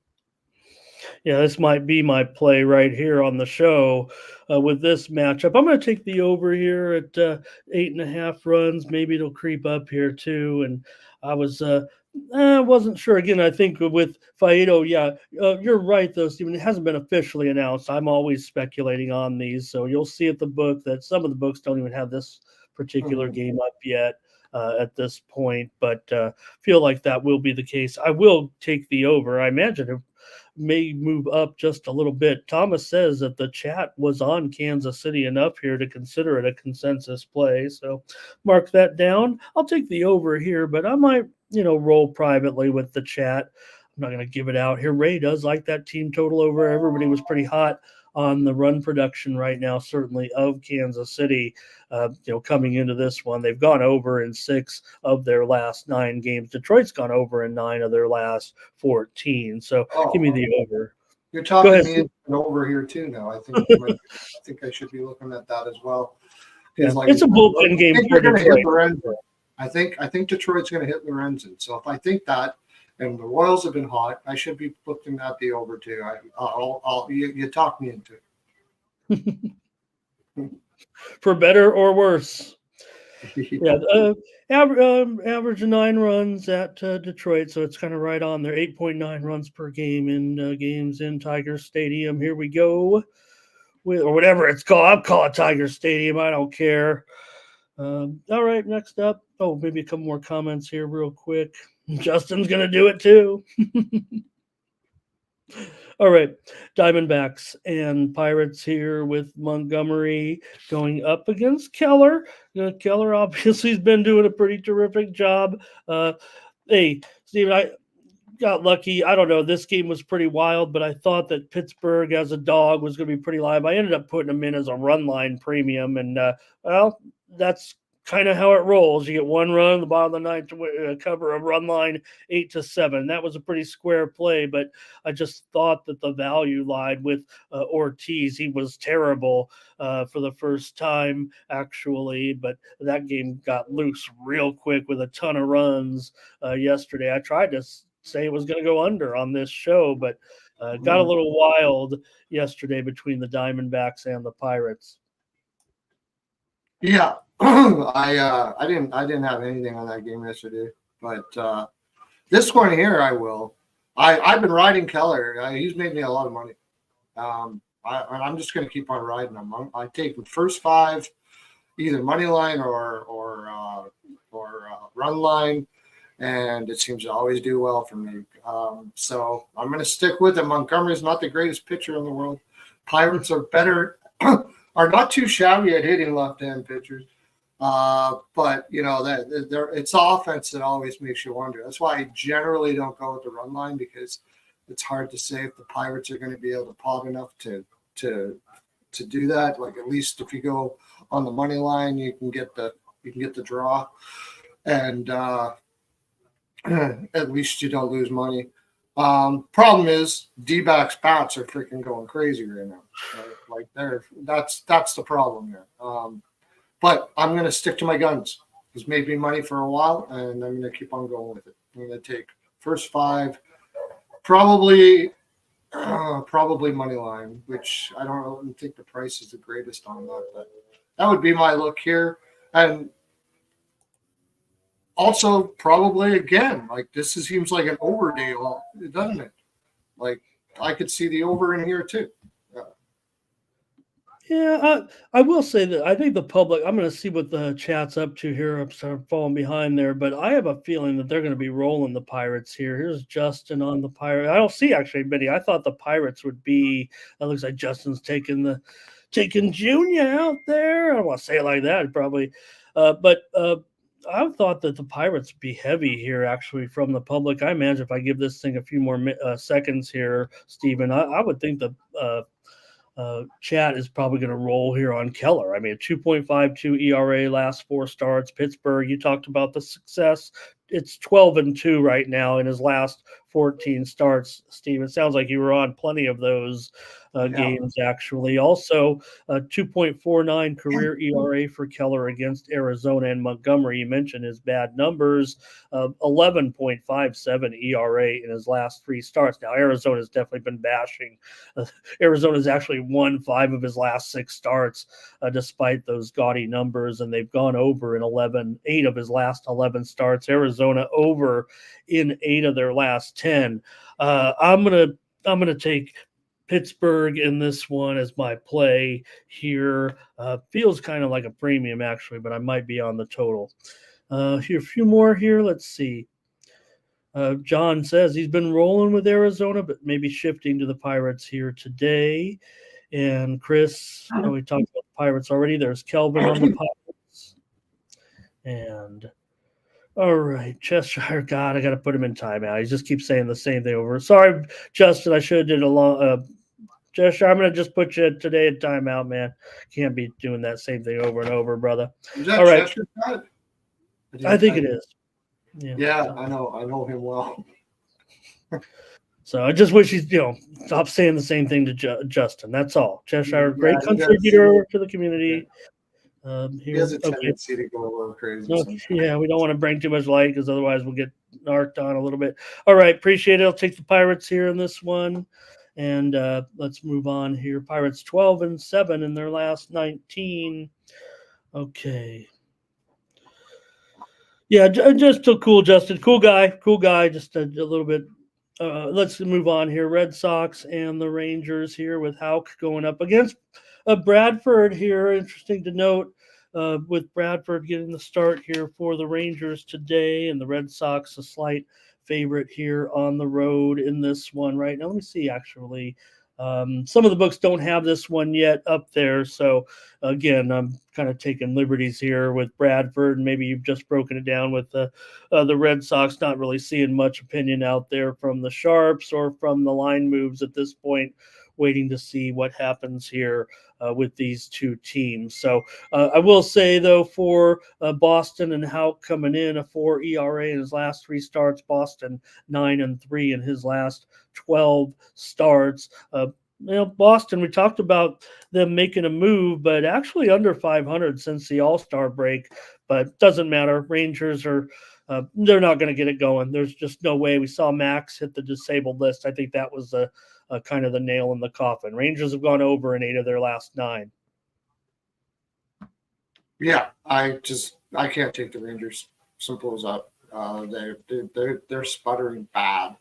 Yeah, this might be my play right here on the show with this matchup. I'm going to take the over here at 8.5 runs. Maybe it'll creep up here too. And I wasn't sure. Again, I think with Faedo, you're right though, Stephen. It hasn't been officially announced. I'm always speculating on these, so you'll see at the book that some of the books don't even have this particular game up yet. At this point, but feel like that will be the case. I will take the over. I imagine it may move up just a little bit. Thomas says that the chat was on Kansas City enough here to consider it a consensus play. So mark that down. I'll take the over here, but I might, roll privately with the chat. I'm not going to give it out here. Ray does like that team total over. Everybody was pretty hot on the run production right now, certainly of Kansas City. Coming into this one, they've gone over in 6 of their last 9 games. Detroit's gone over in 9 of their last 14. So give me the over. You're talking me into an over here too now. I think I should be looking at that as well. Yeah, it's a bullpen game for Detroit. I think Detroit's going to hit Lorenzen. So if I think that, and the Royals have been hot, I should be looking at the over too. You talk me into it. For better or worse. Yeah, average 9 runs at Detroit, so it's kind of right on there. 8.9 runs per game in games in Tiger Stadium. Here we go, or whatever it's called. I'll call it Tiger Stadium. I don't care. All right, next up. Oh, maybe a couple more comments here real quick. Justin's going to do it too. All right, Diamondbacks and Pirates here with Montgomery going up against Keller. Keller obviously has been doing a pretty terrific job. Hey, Steven, I got lucky. I don't know. This game was pretty wild, but I thought that Pittsburgh as a dog was going to be pretty live. I ended up putting them in as a run line premium, and that's kind of how it rolls. You get one run in the bottom of the ninth to cover a run line 8-7. That was a pretty square play, but I just thought that the value lied with Ortiz. He was terrible for the first time, actually, but that game got loose real quick with a ton of runs yesterday. I tried to say it was going to go under on this show, but got a little wild yesterday between the Diamondbacks and the Pirates. Yeah, I didn't have anything on that game yesterday, but this one here I will. I've been riding Keller. He's made me a lot of money. I'm just going to keep on riding him. I take the first 5, either money line or run line, and it seems to always do well for me. So I'm going to stick with it. Montgomery's not the greatest pitcher in the world. Pirates are better. Are not too shabby at hitting left-hand pitchers, but that it's offense that always makes you wonder. That's why I generally don't go with the run line, because it's hard to say if the Pirates are going to be able to pot enough to do that. Like, at least if you go on the money line, you can get the draw, and at least you don't lose money. Problem is, D-backs bats are freaking going crazy right now. Right? Like, that's the problem here. But I'm going to stick to my guns. It's made me money for a while, and I'm going to keep on going with it. I'm going to take first 5, probably money line, which I don't think the price is the greatest on that, but that would be my look here. And also, probably again, like, this seems like an over deal, doesn't it? Like, I could see the over in here too. Yeah, I will say that I think the public, I'm going to see what the chat's up to here. I'm sort of falling behind there, but I have a feeling that they're going to be rolling the Pirates here. Here's Justin on the Pirates. I don't see actually many. I thought the Pirates would be, it looks like Justin's taking Junior out there. I don't want to say it like that, probably. But I thought that the Pirates would be heavy here, actually, from the public. I imagine if I give this thing a few more seconds here, Stephen, I would think the chat is probably going to roll here on Keller. I mean, a 2.52 ERA last 4 starts. Pittsburgh, you talked about the success. It's 12-2 right now in his last 14 starts, Steve. It sounds like you were on plenty of those games, actually. Also, 2.49 career ERA for Keller against Arizona and Montgomery. You mentioned his bad numbers, 11.57 ERA in his last 3 starts. Now, Arizona's definitely been bashing. Arizona's actually won 5 of his last 6 starts, despite those gaudy numbers, and they've gone over in 8 of his last 11 starts. Arizona over in 8 of their last 10. I'm gonna take Pittsburgh in this one as my play here. Feels kind of like a premium, actually, but I might be on the total. Here, a few more here. Let's see. John says he's been rolling with Arizona, but maybe shifting to the Pirates here today. And Chris, we talked about the Pirates already. There's Kelvin on the Pirates. And all right, Cheshire. God, I got to put him in timeout. He just keeps saying the same thing over. Sorry, Justin. I should have did a long. Cheshire, I'm going to just put you today in timeout, man. Can't be doing that same thing over and over, brother. Is that all right. Cheshire? I think it is. Yeah, I know him well. So I just wish he's, stop saying the same thing to Justin. That's all. Cheshire, great contributor to the community. He has a tendency to go a little crazy. Yeah, we don't want to bring too much light because otherwise we'll get narked on a little bit. All right, appreciate it. I'll take the Pirates here in this one. And let's move on here. Pirates 12-7 in their last 19. Okay. Yeah, just so cool, Justin. Cool guy. Just a little bit. Let's move on here. Red Sox and the Rangers here with Houck going up against Bradford here. Interesting to note with Bradford getting the start here for the Rangers today, and the Red Sox a slight favorite here on the road in this one right now. Let me see, actually. Some of the books don't have this one yet up there. So, again, I'm kind of taking liberties here with Bradford. And maybe you've just broken it down with the Red Sox, not really seeing much opinion out there from the Sharps or from the line moves at this point, waiting to see what happens here with these two teams. So I will say, though, for Boston and Houck coming in, a 4 ERA in his last 3 starts, Boston 9-3 in his last 12 starts. Boston, we talked about them making a move, but actually under 500 since the All-Star break. But doesn't matter. Rangers are they're not going to get it going. There's just no way. We saw Max hit the disabled list. I think that was a kind of the nail in the coffin. Rangers have gone over in 8 of their last 9. Yeah, I can't take the Rangers. Simple as that. They're sputtering bad.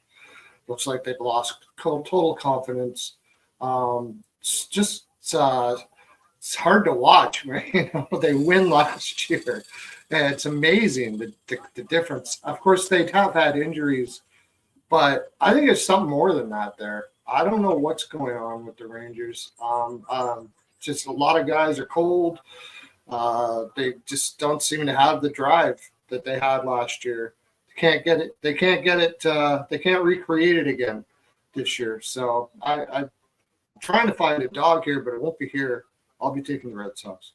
Looks like they've lost total confidence. It's hard to watch, man. They win last year. And it's amazing the difference. Of course, they have had injuries, but I think it's something more than that there. I don't know what's going on with the Rangers. Just a lot of guys are cold. They just don't seem to have the drive that they had last year. They can't get it. They can't recreate it again this year. So I'm trying to find a dog here, but it won't be here. I'll be taking the Red Sox.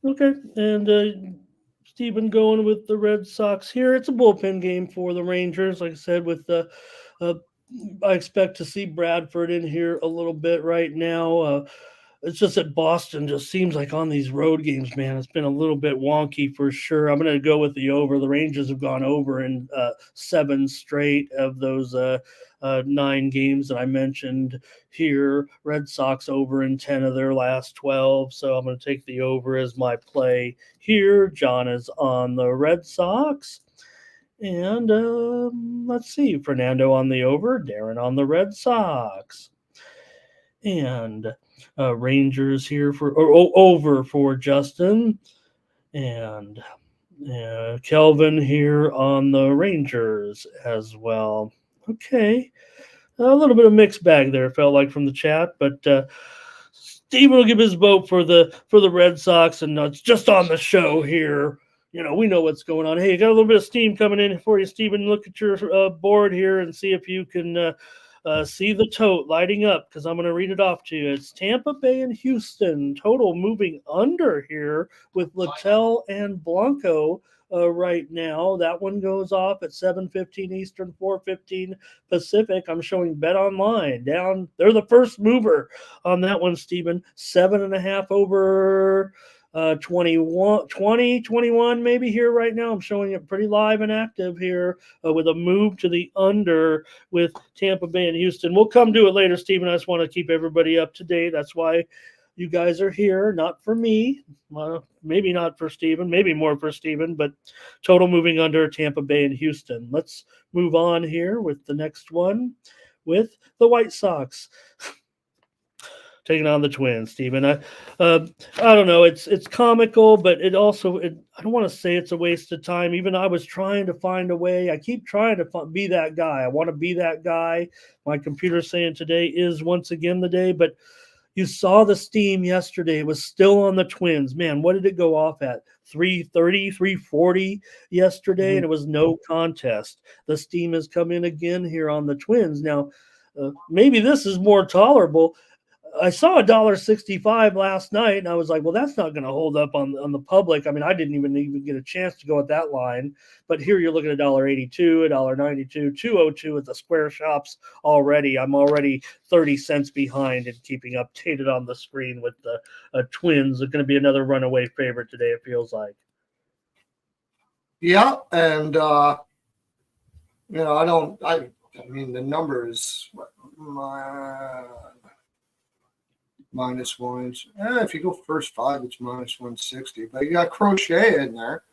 Okay, and Stephen going with the Red Sox here. It's a bullpen game for the Rangers. Like I said, with I expect to see Bradford in here a little bit right now. It's just that Boston just seems like on these road games, man, it's been a little bit wonky for sure. I'm going to go with the over. The Rangers have gone over in 7 straight of those 9 games that I mentioned here. Red Sox over in 10 of their last 12. So I'm going to take the over as my play here. John is on the Red Sox. And let's see, Fernando on the over, Darren on the Red Sox. And Rangers here over for Justin, and Kelvin here on the Rangers as well. Okay, a little bit of mixed bag there, felt like, from the chat, but Steven will give his vote for the Red Sox, and it's just on the show here. We know what's going on. Hey, you got a little bit of steam coming in for you, Steven. Look at your board here and see if you can see the tote lighting up, because I'm going to read it off to you. It's Tampa Bay and Houston. Total moving under here with Littell and Blanco right now. That one goes off at 7:15 Eastern, 4:15 Pacific. I'm showing Bet Online down. They're the first mover on that one, Stephen. 7.5 over 21 maybe here right now. I'm showing it pretty live and active here with a move to the under with Tampa Bay and Houston. We'll come to it later, Stephen. I just want to keep everybody up to date. That's why you guys are here, not for me. Maybe not for Stephen, maybe more for Stephen, but total moving under Tampa Bay and Houston. Let's move on here with the next one with the White Sox. Taking on the Twins, Stephen. I don't know. It's comical, but I don't want to say it's a waste of time. Even I was trying to find a way. I keep trying to be that guy. I want to be that guy. My computer's saying today is once again the day, but you saw the steam yesterday. It was still on the Twins. Man, what did it go off at? 330, 340 yesterday, and it was no contest. The steam has come in again here on the Twins. Now, maybe this is more tolerable. I saw $1.65 last night, and I was like, well, that's not going to hold up on the public. I mean, I didn't even get a chance to go at that line. But here you're looking at $1.82, $1.92, $2.02 at the square shops already. I'm already 30 cents behind and keeping updated on the screen with the Twins. They're going to be another runaway favorite today, it feels like. Yeah, and, I mean, the numbers -1. If you go first 5, it's -160. But you got Crochet in there.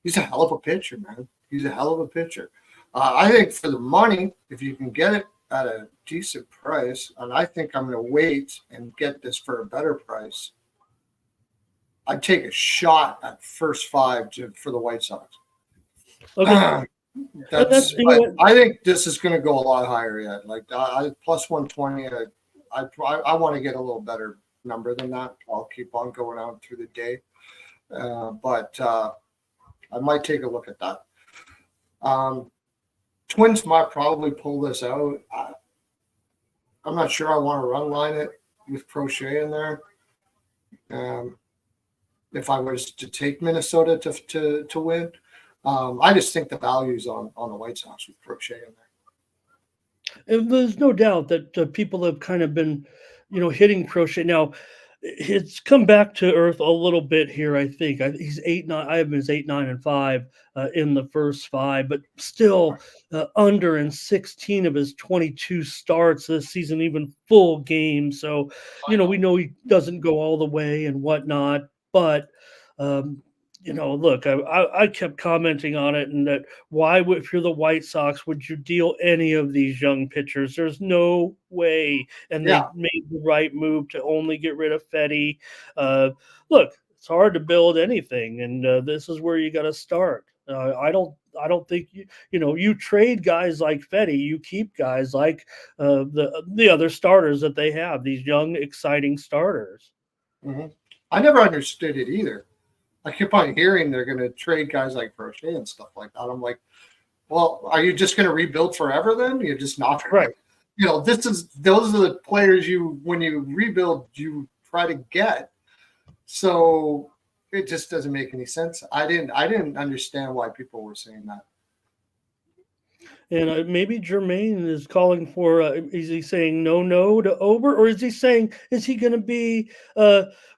He's a hell of a pitcher, man. He's a hell of a pitcher. I think for the money, if you can get it at a decent price, and I think I'm going to wait and get this for a better price, I'd take a shot at first 5 for the White Sox. Okay. I think this is going to go a lot higher yet. Like plus 120. I want to get a little better number than that. I'll keep on going out through the day, but I might take a look at that. Twins might probably pull this out. I'm not sure I want to run line it. with Crochet in there. If I was to take Minnesota to win, I just think the value's on the White Sox with Crochet in there. And there's no doubt that people have kind of been, hitting Crochet. Now, it's come back to earth a little bit here. I think he's 8-9. I have him as 8-9-5 in the first 5, but still under in 16 of his 22 starts this season, even full games. So, we know he doesn't go all the way and whatnot, but. Look, I kept commenting on it, and that why would, if you're the White Sox, would you deal any of these young pitchers? There's no way, and they made the right move to only get rid of Fetty. Look, it's hard to build anything, and this is where you got to start. I don't think you trade guys like Fetty, you keep guys like the other starters that they have, these young, exciting starters. Mm-hmm. I never understood it either. I keep on hearing they're going to trade guys like Crochet and stuff like that. I'm like, well, are you just going to rebuild forever then? You're just not right. Those are the players when you rebuild, you try to get. So it just doesn't make any sense. I didn't understand why people were saying that. And maybe Jermaine is calling for, is he saying no to Ober? Or is he going to be,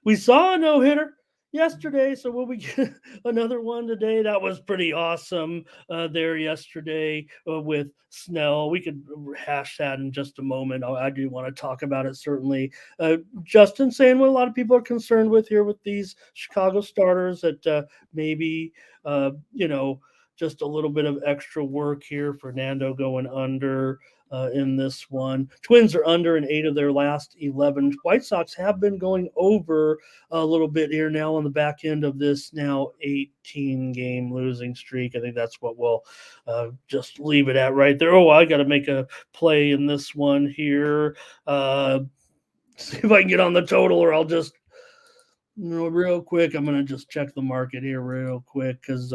we saw a no-hitter yesterday, so will we get another one today? That was pretty awesome there yesterday with Snell. We could hash that in just a moment. I do want to talk about it, certainly. Justin saying what a lot of people are concerned with here with these Chicago starters, that maybe, just a little bit of extra work here. Fernando going under in this one. Twins are under in 8 of their last 11. White Sox have been going over a little bit here now on the back end of this now 18-game losing streak. I think that's what we'll just leave it at right there. Oh, I got to make a play in this one here. See if I can get on the total, or I'll just, real quick, I'm going to just check the market here real quick because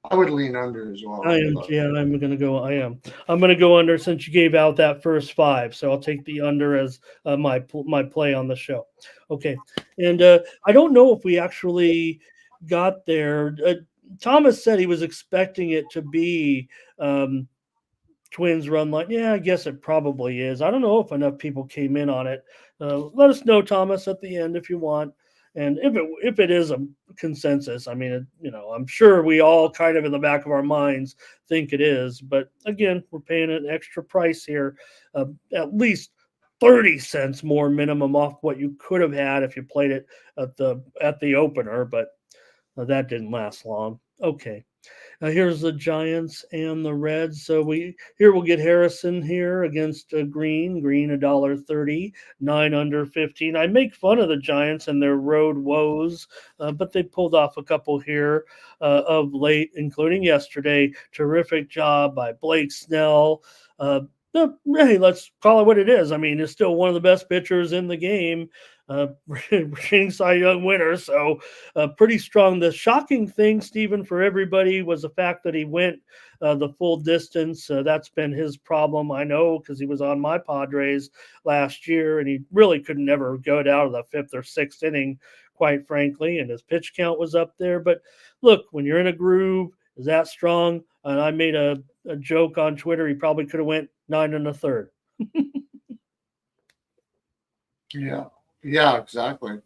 I would lean under as well. I'm going to go under since you gave out that first 5. So I'll take the under as my play on the show. Okay. And I don't know if we actually got there. Thomas said he was expecting it to be Twins run line. Yeah, I guess it probably is. I don't know if enough people came in on it. Let us know, Thomas, at the end if you want. And if it is a consensus, I mean, I'm sure we all kind of in the back of our minds think it is. But again, we're paying an extra price here, at least 30 cents more minimum off what you could have had if you played it at the opener. But that didn't last long. Okay. Here's the Giants and the Reds. So we'll get Harrison here against Green. Green $1.30, 9 under 15. I make fun of the Giants and their road woes, but they pulled off a couple here of late, including yesterday. Terrific job by Blake Snell. Hey, let's call it what it is. I mean, it's still one of the best pitchers in the game. Reigning Cy Young winner, so pretty strong. The shocking thing, Stephen, for everybody was the fact that he went the full distance. That's been his problem, I know, because he was on my Padres last year, and he really could never go down to the 5th or 6th inning, quite frankly, and his pitch count was up there. But look, when you're in a groove, is that strong? And I made a joke on Twitter. He probably could have went 9 1/3. Yeah, exactly.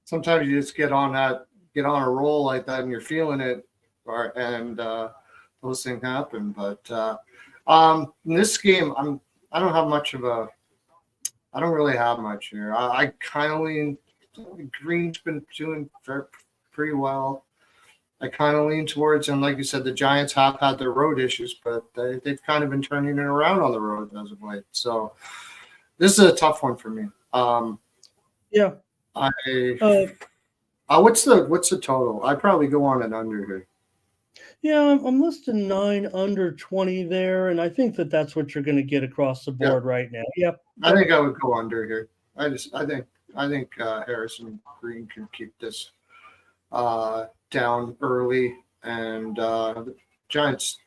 Sometimes you just get on a roll like that, and you're feeling it, and those things happen. But in this game, I don't really have much here. I kind of lean. Green's been doing pretty well. I kind of lean towards, and like you said, the Giants have had their road issues, but they've kind of been turning it around on the road as of late. So this is a tough one for me. Yeah. What's the total? I'd probably go on an under here. Yeah, I'm listing 9 under 20 there, and I think that's what you're going to get across the board right now. Yep. I think I would go under here. I think Harrison Green can keep this down early, and the Giants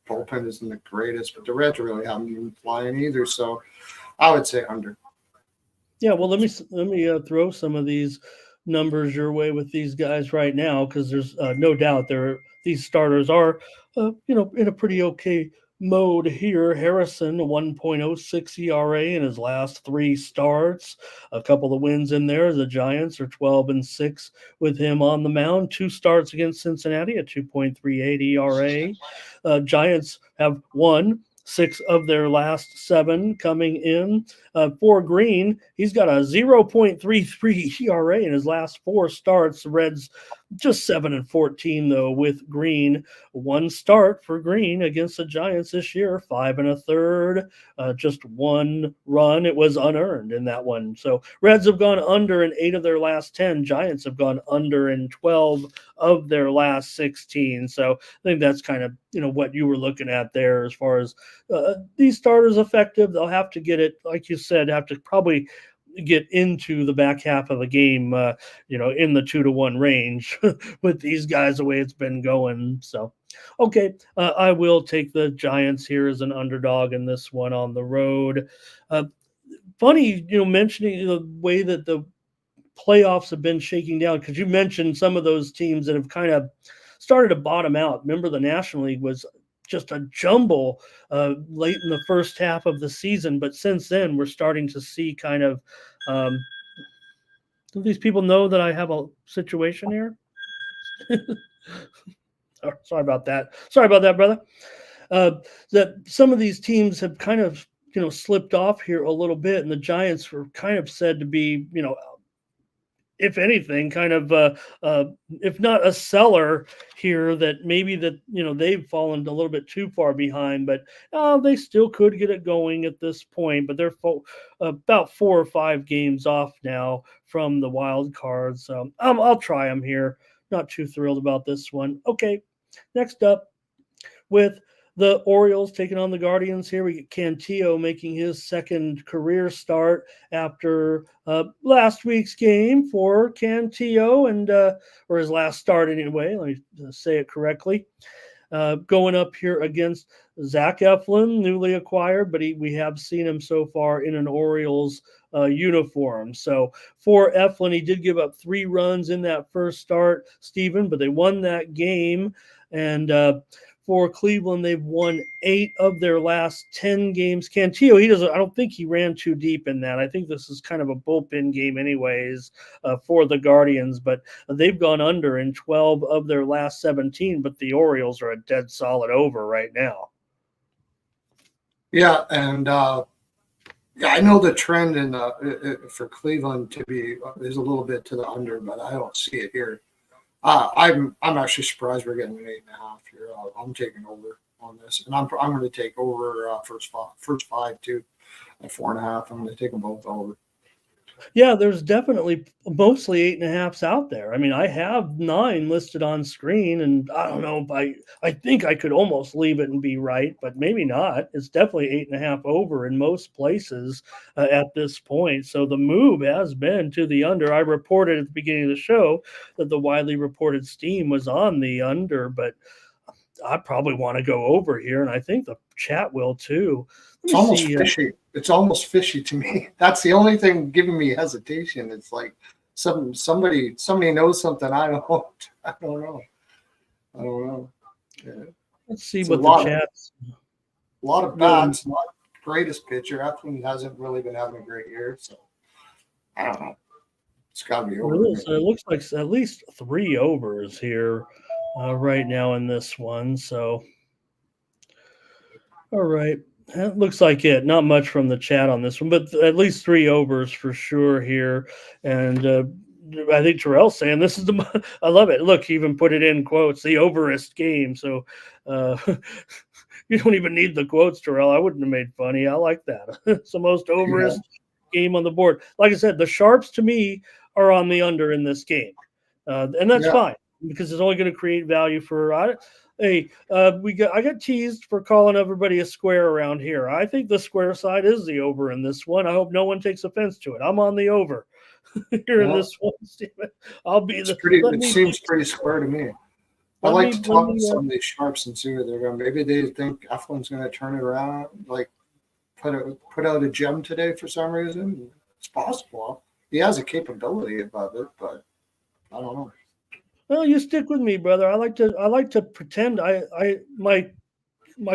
bullpen isn't the greatest, but the Reds really haven't been flying either. So I would say under. Yeah, well, let me throw some of these numbers your way with these guys right now, because there's no doubt these starters are in a pretty okay mode here. Harrison, a 1.06 ERA in his last three starts. A couple of wins in there. The Giants are 12-6 with him on the mound. Two starts against Cincinnati, a 2.38 ERA. Giants have won six of their last seven coming in. For Green, he's got a 0.33 ERA in his last four starts. The Reds just 7-14 though with Green. One start for Green against the Giants this year, 5 1/3, just one run. It was unearned in that one. So Reds have gone under in 8 of their last 10. Giants have gone under in 12 of their last 16. So I think that's kind of what you were looking at there as far as these starters effective. They'll have to get it, like you said, have to probably get into the back half of the game, in the 2-1 range with these guys the way it's been going. So, okay, I will take the Giants here as an underdog in this one on the road. Funny, mentioning the way that the playoffs have been shaking down, because you mentioned some of those teams that have kind of started to bottom out. Remember, the National League was just a jumble late in the first half of the season, but since then we're starting to see kind of do these people know that I have a situation here? Sorry about that, brother. That some of these teams have kind of slipped off here a little bit, and the Giants were kind of said to be if anything, kind of, if not a seller here, that maybe that they've fallen a little bit too far behind, but they still could get it going at this point. But they're about 4 or 5 games off now from the wild cards. I'll try them here. Not too thrilled about this one. Okay, next up with the Orioles taking on the Guardians here. We get Cantillo making his second career start after last week's game for Cantillo, or his last start anyway. Let me say it correctly. Going up here against Zach Eflin, newly acquired, but we have seen him so far in an Orioles uniform. So for Eflin, he did give up 3 runs in that first start, Stephen, but they won that game. And for Cleveland, they've won 8 of their last 10 games. Cantillo, I don't think he ran too deep in that. I think this is kind of a bullpen game anyways for the Guardians, but they've gone under in 12 of their last 17, but the Orioles are a dead solid over right now. Yeah, and I know the trend for Cleveland to be is a little bit to the under, but I don't see it here. I'm actually surprised we're getting an 8.5 here. I'm taking over on this, and I'm going to take over first five too, at 4.5. I'm going to take them both over. Yeah, there's definitely mostly 8.5s out there. I mean, I have 9 listed on screen, and I don't know if I think I could almost leave it and be right, but maybe not. It's definitely 8.5 over in most places at this point. So the move has been to the under. I reported at the beginning of the show that the widely reported steam was on the under, but I probably want to go over here, and I think the chat will too. It's almost fishy. It's almost fishy to me. That's the only thing giving me hesitation. It's like somebody knows something I don't. I don't know. Yeah. Let's see what the chat's. A lot of bats. Not greatest pitcher. Eflin hasn't really been having a great year, so I don't know. It's got to be over. It looks like at least 3 overs here right now in this one. So, all right. That looks like it. Not much from the chat on this one, but at least 3 overs for sure here. And I think Terrell's saying this is I love it. Look, he even put it in quotes, the overest game. So you don't even need the quotes, Terrell. I wouldn't have made funny. I like that. It's the most overest game on the board. Like I said, the Sharps to me are on the under in this game. And that's fine, because it's only going to create value for I got teased for calling everybody a square around here. I think the square side is the over in this one. I hope no one takes offense to it. I'm on the over here in this one, Stephen. It seems pretty square to me. I'd like to talk to some of these Sharps and see where they're going. Maybe they think Eflin's going to turn it around, like put out a gem today for some reason. It's possible. He has a capability above it, but I don't know. Well, you stick with me, brother. I like to pretend my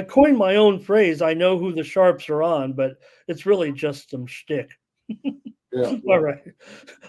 coin my own phrase. I know who the sharps are on, but it's really just some shtick. Yeah. All right.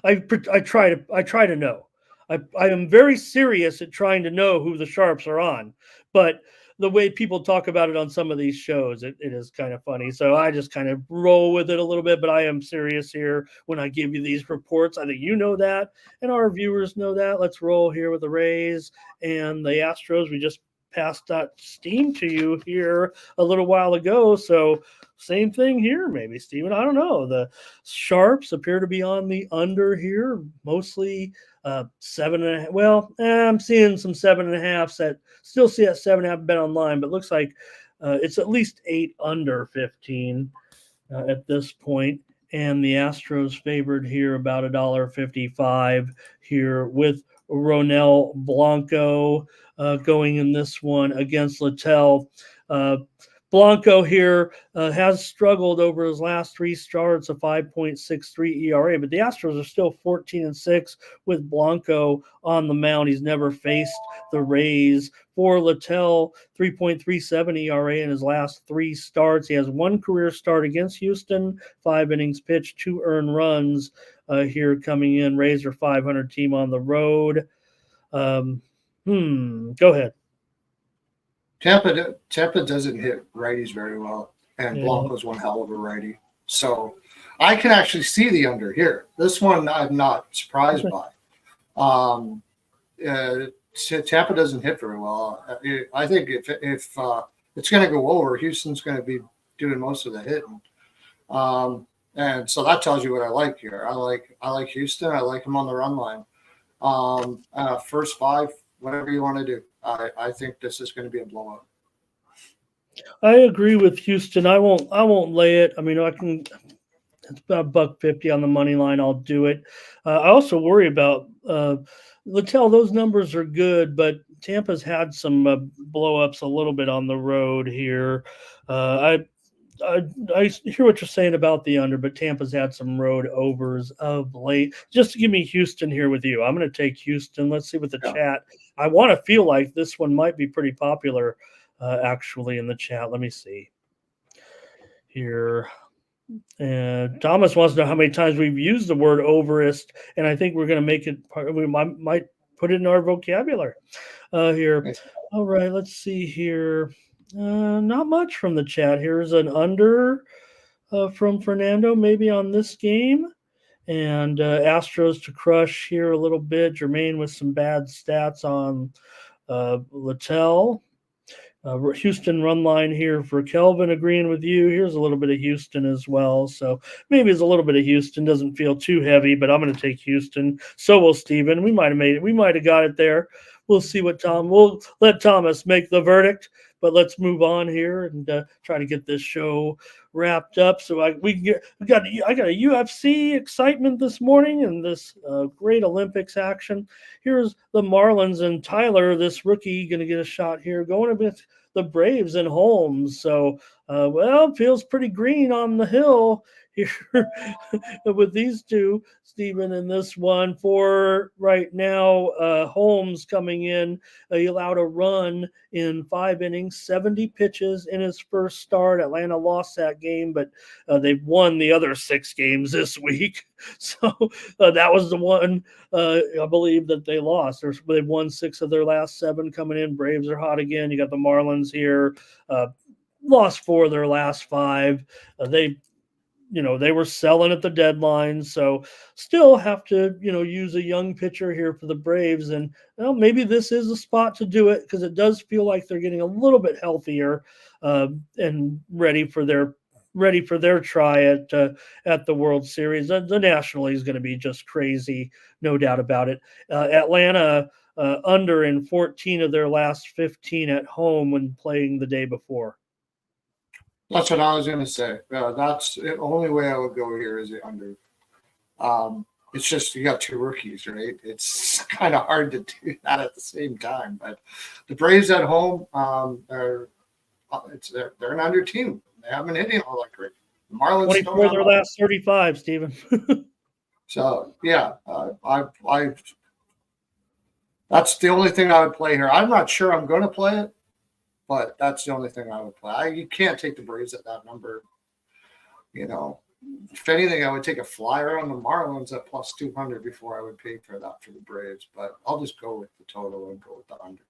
I try to know. I am very serious at trying to know who the sharps are on, but the way people talk about it on some of these shows, it is kind of funny. So I just kind of roll with it a little bit, but I am serious here when I give you these reports. I think you know that, and our viewers know that. Let's roll here with the Rays and the Astros. We just passed that steam to you here a little while ago. So same thing here, maybe, Steven. I don't know. The Sharps appear to be on the under here, mostly 7.5. Well, I'm seeing some 7.5s that still see at 7.5 bet online, but looks like it's at least 8 under 15 at this point. And the Astros favored here about $1.55 here with Ronel Blanco going in this one against Littell. Blanco here has struggled over his last 3 starts, a 5.63 ERA, but the Astros are still 14-6 with Blanco on the mound. He's never faced the Rays. For Littell, 3.37 ERA in his last 3 starts. He has 1 career start against Houston, 5 innings pitched, 2 earned runs here coming in. Rays are 500 team on the road. Go ahead. Tampa doesn't hit righties very well, and Blanco's one hell of a righty. So I can actually see the under here. This one I'm not surprised by. Tampa doesn't hit very well. I think if it's going to go over, Houston's going to be doing most of the hitting. And so that tells you what I like here. I like Houston. I like him on the run line. First 5, whatever you want to do. I think this is going to be a blowout. I agree with Houston. I won't lay it. I mean, it's about $1.50 on the money line. I'll do it. I also worry about Littell. Those numbers are good, but Tampa's had some blow-ups a little bit on the road here. I hear what you're saying about the under, but Tampa's had some road overs of late. Just give me Houston here with you. I'm going to take Houston. Let's see what the chat. I want to feel like this one might be pretty popular, actually, in the chat. Let me see here. And Thomas wants to know how many times we've used the word overist, and I think we're going to make it part. We might put it in our vocabulary here. All right, let's see here. Not much from the chat. Here's an under from Fernando, maybe on this game. And Astros to crush here a little bit. Jermaine with some bad stats on Littell. Houston run line here for Kelvin, agreeing with you. Here's a little bit of Houston as well. So maybe it's a little bit of Houston. Doesn't feel too heavy, but I'm going to take Houston. So will Steven. We might have made it. We might have got it there. We'll see what we'll let Thomas make the verdict. But let's move on here and try to get this show wrapped up. So I got a UFC excitement this morning and this great Olympics action. Here's the Marlins and Tyler, this rookie, going to get a shot here, going against the Braves and Holmes. So, feels pretty green on the hill here with these two, Stephen, in this one. For right now, Holmes coming in, he allowed a run in 5 innings, 70 pitches in his first start. Atlanta lost that game, but they've won the other 6 games this week. So that was the one, I believe, that they lost. They've won 6 of their last 7 coming in. Braves are hot again. You got the Marlins here, lost 4 of their last 5. They were selling at the deadline, so still have to, use a young pitcher here for the Braves. And maybe this is a spot to do it because it does feel like they're getting a little bit healthier and ready for their try at the World Series. The National League is going to be just crazy, no doubt about it. Atlanta under in 14 of their last 15 at home when playing the day before. That's what I was going to say. That's the only way I would go here is the under. It's just you got 2 rookies, right? It's kind of hard to do that at the same time. But the Braves at home, they're an under team. They haven't been hitting all that great. The Marlins 24 their last 35, Stephen. So yeah, I that's the only thing I would play here. I'm not sure I'm going to play it, but that's the only thing I would play. You can't take the Braves at that number. You know, if anything, I would take a flyer on the Marlins at plus 200 before I would pay for that for the Braves. But I'll just go with the total and go with the under.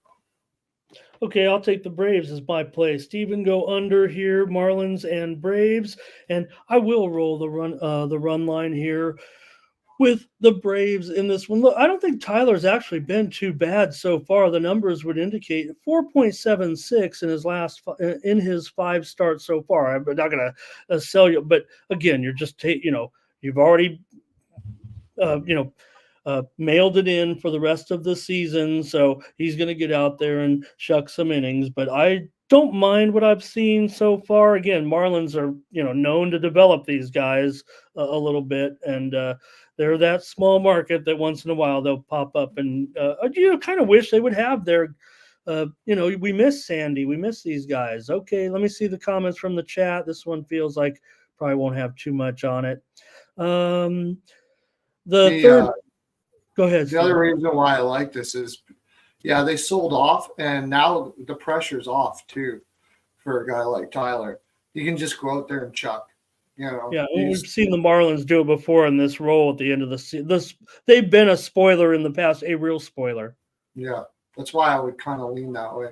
Okay, I'll take the Braves as my play. Stephen, go under here, Marlins and Braves, and I will roll the run line here with the Braves in this one. Look, I don't think Tyler's actually been too bad so far. The numbers would indicate 4.76 in his 5 starts so far. I'm not going to sell you, but again, you're just you've already mailed it in for the rest of the season, so he's going to get out there and shuck some innings. But I don't mind what I've seen so far. Again, Marlins are known to develop these guys a little bit, and they're that small market that once in a while they'll pop up, and kind of wish they would have their. We miss Sandy. We miss these guys. Okay, let me see the comments from the chat. This one feels like probably won't have too much on it. The third. Go ahead. The other reason why I like this is, they sold off, and now the pressure's off too for a guy like Tyler. You can just go out there and chuck. We've seen the Marlins do it before in this role at the end of the season. They've been a spoiler in the past, a real spoiler. Yeah, that's why I would kind of lean that way.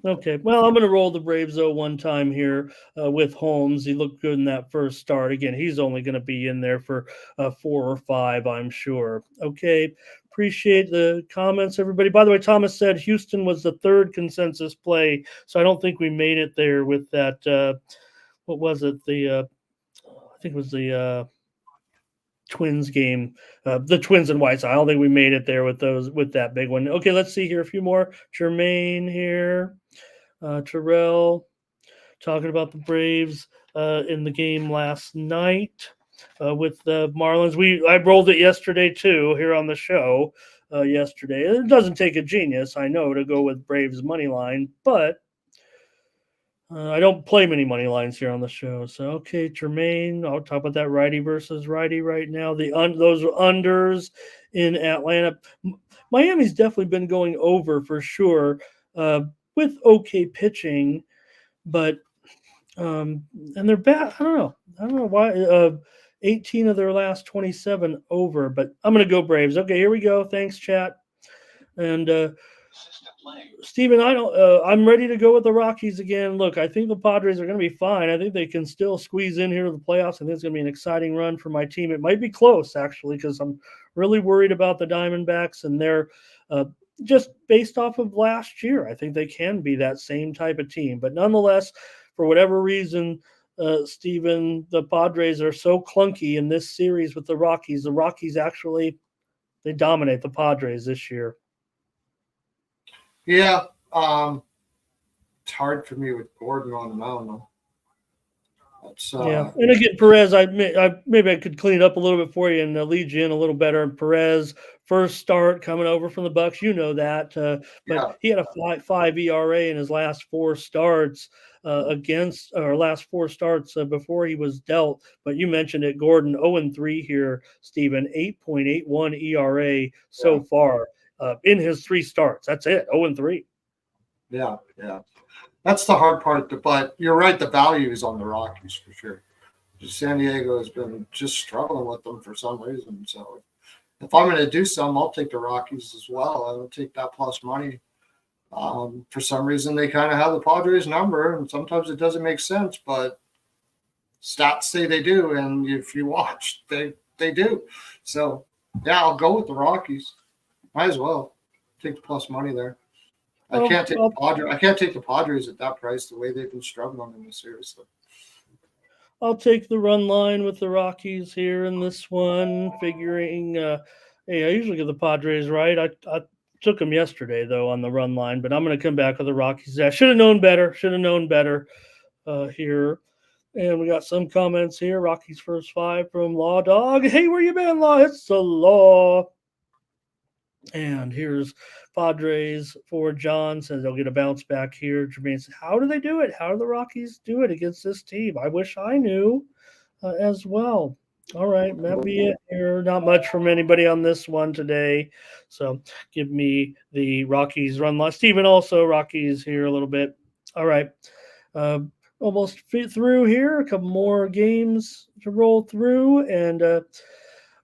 Okay, well, I'm going to roll the Braves, though, one time here with Holmes. He looked good in that first start. Again, he's only going to be in there for 4 or 5, I'm sure. Okay, appreciate the comments, everybody. By the way, Thomas said Houston was the 3rd consensus play, so I don't think we made it there with that. What was it? I think it was the Twins game, the Twins and White Sox. I don't think we made it there with that big one. Okay, let's see here. A few more. Jermaine here. Terrell talking about the Braves in the game last night with the Marlins. I rolled it yesterday too here on the show yesterday. It doesn't take a genius, I know, to go with Braves money line, but I don't play many money lines here on the show. So, okay, Jermaine, I'll talk about that righty versus righty right now. Those unders in Atlanta. Miami's definitely been going over for sure with okay pitching, but and they're bad. I don't know why. 18 of their last 27 over, but I'm going to go Braves. Okay, here we go. Thanks, chat. And Steven, I'm ready to go with the Rockies again. Look, I think the Padres are going to be fine. I think they can still squeeze in here to the playoffs. I think it's going to be an exciting run for my team. It might be close, actually, because I'm really worried about the Diamondbacks, and they're just based off of last year. I think they can be that same type of team. But nonetheless, for whatever reason, Steven, the Padres are so clunky in this series with the Rockies. The Rockies actually, they dominate the Padres this year. Yeah, it's hard for me with Gordon on the mound. Yeah, and again, Perez, maybe I could clean it up a little bit for you and lead you in a little better. And Perez, first start coming over from the Bucks, that, but he had a 5 ERA in his last 4 starts before he was dealt. But you mentioned it, Gordon, 0-3 here, Stephen, 8.81 ERA so far in his 3 starts. That's it, 0-3. Yeah. That's the hard part, but you're right. The value is on the Rockies for sure. San Diego has been just struggling with them for some reason. So if I'm going to do some, I'll take the Rockies as well. I'll take that plus money. For some reason, they kind of have the Padres number, and sometimes it doesn't make sense, but stats say they do. And if you watch, they do. So, I'll go with the Rockies. Might as well take the plus money there. I can't take the Padres at that price the way they've been struggling in this series. I'll take the run line with the Rockies here in this one, figuring I usually get the Padres right. I took them yesterday, though, on the run line, but I'm going to come back with the Rockies. I should have known better here. And we got some comments here. Rockies first 5 from Law Dog. Hey, where you been, Law? It's the Law. And here's Padres for John, says they'll get a bounce back here. Jermaine says, how do they do it? How do the Rockies do it against this team? I wish I knew as well. All right, that be it here. Not much from anybody on this one today. So give me the Rockies run line. Steven also, Rockies here a little bit. All right. Almost fit through here. A couple more games to roll through. And,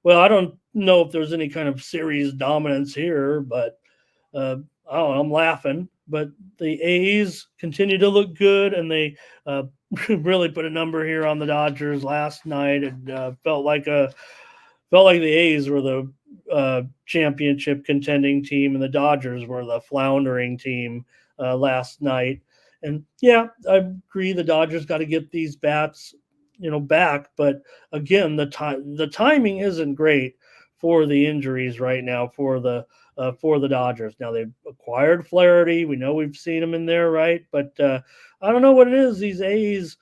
well, I don't know if there's any kind of series dominance here, but I don't know, I'm laughing. But the A's continue to look good, and they really put a number here on the Dodgers last night. And felt like the A's were the championship contending team, and the Dodgers were the floundering team last night. And yeah, I agree. The Dodgers got to get these bats, back. But again, the timing isn't great for the injuries right now for the Dodgers. Now they've acquired Flaherty. We know we've seen him in there, right? But I don't know what it is. These A's,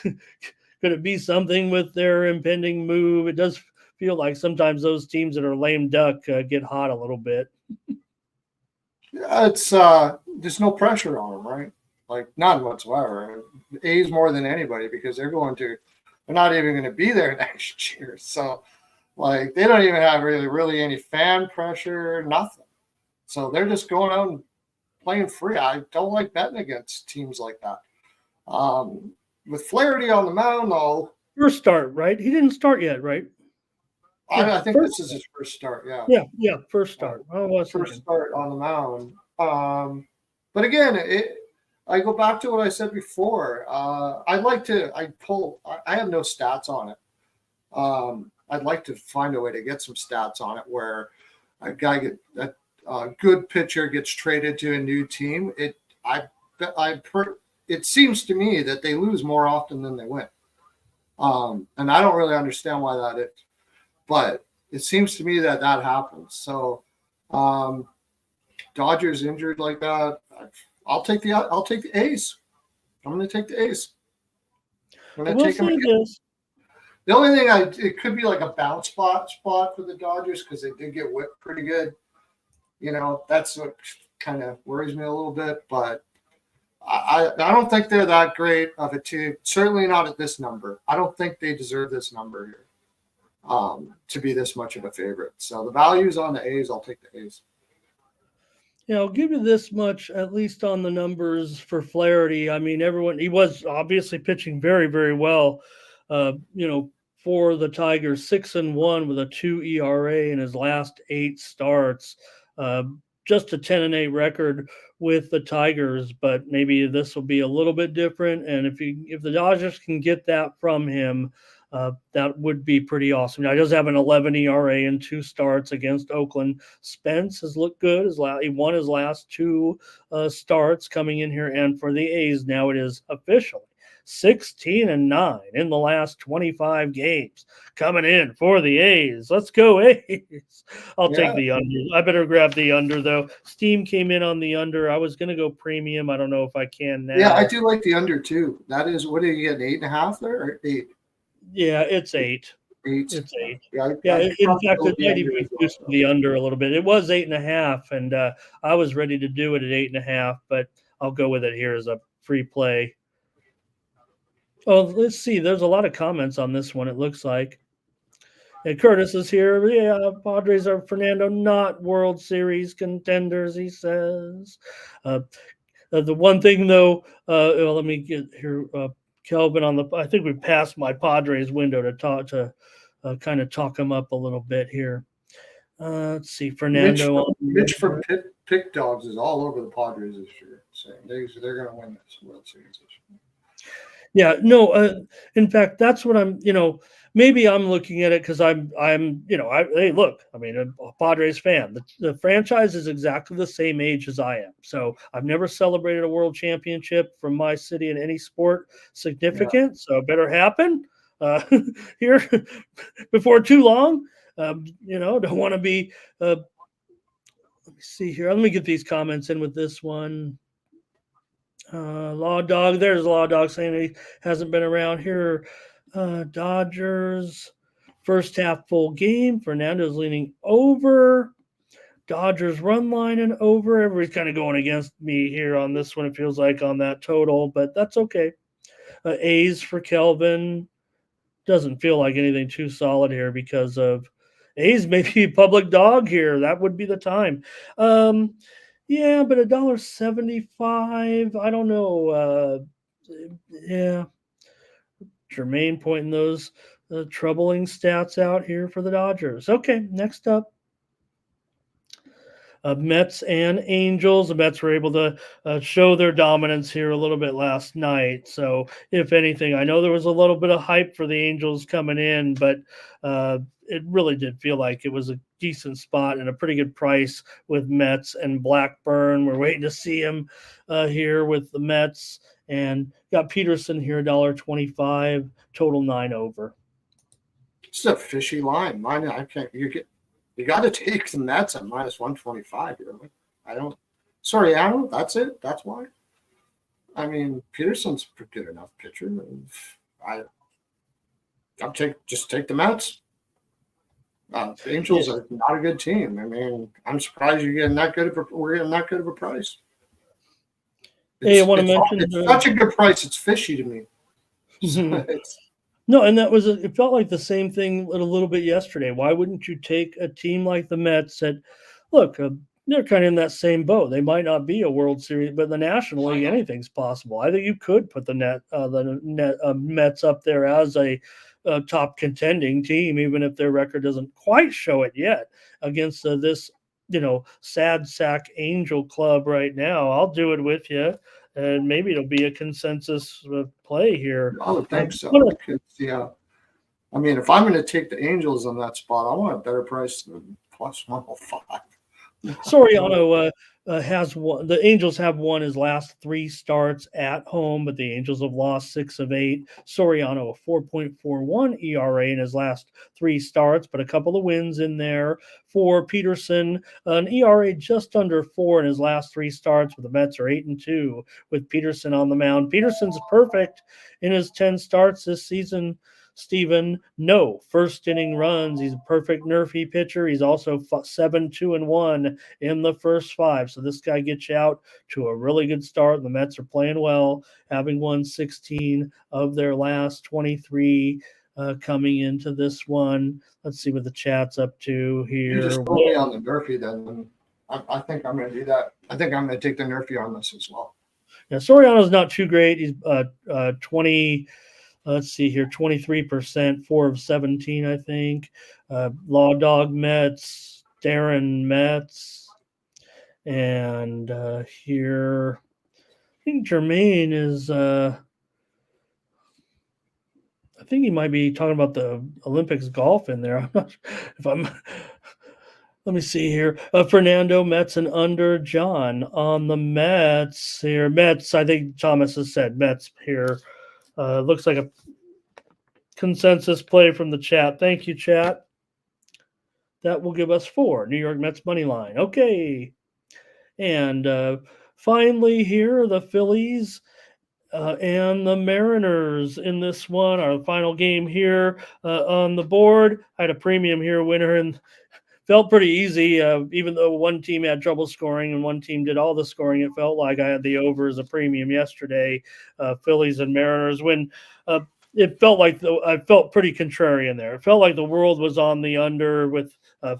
could it be something with their impending move? It does feel like sometimes those teams that are lame duck get hot a little bit. Yeah, it's there's no pressure on them, right? Like none whatsoever. The A's more than anybody because they're not even going to be there next year. So like they don't even have really any fan pressure, nothing. So they're just going out and playing free. I don't like betting against teams like that. With Flaherty on the mound, though. First start, right? He didn't start yet, right? I think this is his first start. Yeah. Yeah. First start. First start on the mound. But again, I go back to what I said before. I have no stats on it. I'd like to find a way to get some stats on it where a good pitcher gets traded to a new team. It seems to me that they lose more often than they win. And I don't really understand why that is, but it seems to me that happens. So Dodgers injured like that. I'll take the A's. I'm going to take the A's. I'm going to take them again. The only thing it could be like a bounce spot for the Dodgers because they did get whipped pretty good. That's what kind of worries me a little bit. But I don't think they're that great of a team. Certainly not at this number. I don't think they deserve this number here to be this much of a favorite. So the value's on the A's. I'll take the A's. Yeah, I'll give you this much, at least on the numbers for Flaherty. I mean, he was obviously pitching very, very well, for the Tigers, 6-1 with a 2 ERA in his last 8 starts. Just a 10-8 record with the Tigers, but maybe this will be a little bit different. And if the Dodgers can get that from him, that would be pretty awesome. Now, he does have an 11 ERA in 2 starts against Oakland. Spence has looked good. He won his last 2 starts coming in here. And for the A's, now it is officially 16-9 in the last 25 games coming in for the A's. Let's go A's. I'll take the under. I better grab the under, though. Steam came in on the under. I was going to go premium. I don't know if I can now. Yeah, I do like the under, too. That is, what do you get, 8.5 there or 8? Yeah, it's 8. 8. It's 8. Yeah, in fact, it might even boost the under a little bit. It was 8.5, and I was ready to do it at 8.5, but I'll go with it here as a free play. Oh, let's see. There's a lot of comments on this one, it looks like. And Curtis is here. Yeah, Padres are, Fernando, not World Series contenders, he says. The one thing, though, let me get here. Kelvin I think we passed my Padres window to kind of talk them up a little bit here. Let's see. Fernando. Mitch from Pick Dogs is all over the Padres this year, saying they're going to win this World Series this year. Yeah, no. In fact, that's what I'm. Maybe I'm looking at it because I'm. Hey, look. I mean, a Padres fan. The franchise is exactly the same age as I am. So I've never celebrated a world championship from my city in any sport significant. Yeah. So it better happen here before too long. Don't want to be. Let me see here. Let me get these comments in with this one. Law Dog, there's Law Dog saying he hasn't been around here. Dodgers, first half full game. Fernando's leaning over. Dodgers run line and over. Everybody's kind of going against me here on this one, it feels like, on that total, but that's okay. A's for Kelvin. Doesn't feel like anything too solid here because of A's maybe public dog here. That would be the time. Yeah, but $1.75. I don't know. Yeah. Jermaine pointing those troubling stats out here for the Dodgers. Okay, next up. Mets and Angels. The Mets were able to show their dominance here a little bit last night. So, if anything, I know there was a little bit of hype for the Angels coming in, but it really did feel like it was a decent spot and a pretty good price with Mets and Blackburn. We're waiting to see him here with the Mets. And got Peterson here, $1.25, total 9 over. It's a fishy line. Mine, I can't. You got to take the Mets at -125 here. I don't. Soriano, that's it. That's why. I mean, Peterson's a good enough pitcher. I'll just take the Mets. The Angels are not a good team. I mean, I'm surprised we're getting that good of a price. Hey, I want to mention it's such a good price. It's fishy to me. No, and that was it felt like the same thing a little bit yesterday. Why wouldn't you take a team like the Mets that, look, they're kind of in that same boat. They might not be a World Series, but in the National League, anything's possible. I think you could put the Mets up there as a top contending team, even if their record doesn't quite show it yet against this, sad sack Angel club right now. I'll do it with you. And maybe it'll be a consensus play here. I would think so. Yeah. I mean, if I'm going to take the Angels on that spot, I want a better price than +105. Soriano has won. The Angels have won his last 3 starts at home, but the Angels have lost 6 of 8. Soriano, a 4.41 ERA in his last 3 starts, but a couple of wins in there. For Peterson, an ERA just under 4 in his last 3 starts, but the Mets are 8-2 with Peterson on the mound. Peterson's perfect in his 10 starts this season. Steven, no first inning runs. He's a perfect nerfy pitcher. He's also 7-2-1 in the first 5. So this guy gets you out to a really good start. The Mets are playing well, having won 16 of their last 23 coming into this one. Let's see what the chat's up to here. You just told me on the nerfy then. I think I'm going to do that. I think I'm going to take the nerfy on this as well. Yeah, Soriano's not too great. He's 20. Let's see here, 23%, 4 of 17, I think. Law Dog Mets, Darren Mets. And here, I think Jermaine is, I think he might be talking about the Olympics golf in there. I'm not sure if I'm, let me see here. Fernando, Mets and under. John on the Mets here. Mets, I think Thomas has said Mets here. Looks like a consensus play from the chat. Thank you, chat. That will give us 4. New York Mets money line. Okay. And finally here, the Phillies and the Mariners in this one. Our final game here on the board. I had a premium here winner and felt pretty easy, even though one team had trouble scoring and one team did all the scoring. It felt like I had the over as a premium yesterday, Phillies and Mariners, when it felt like I felt pretty contrarian there. It felt like the world was on the under with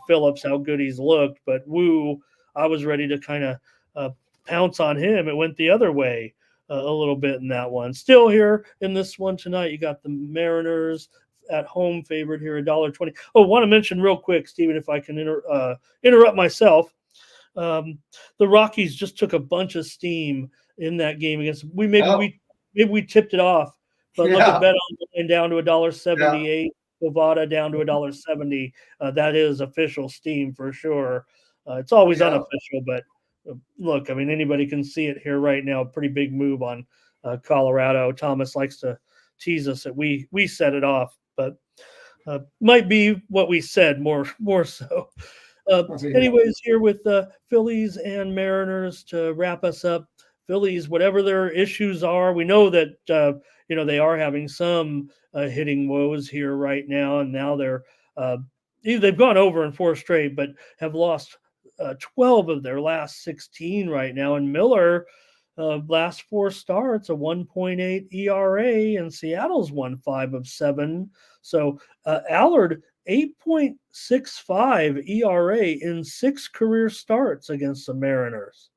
Phillips, how good he's looked. But Woo, I was ready to kind of pounce on him. It went the other way a little bit in that one. Still here in this one tonight, you got the Mariners at home favorite here, $1.20. Oh, I want to mention real quick, Stephen, if I can interrupt myself. The Rockies just took a bunch of steam in that game against. Maybe we tipped it off, but look at Bet Online down to $1.78. Bovada down to $1.70. That is official steam for sure. It's always unofficial, but look, I mean, anybody can see it here right now. Pretty big move on Colorado. Thomas likes to tease us that we set it off, but might be what we said more so. Anyways, here with the Phillies and Mariners to wrap us up. Phillies, whatever their issues are, we know that they are having some hitting woes here right now, and now they've gone over in 4 straight, but have lost 12 of their last 16 right now. And Miller, last 4 starts, a 1.8 ERA, and Seattle's won 5 of 7. So Allard, 8.65 ERA in 6 career starts against the Mariners.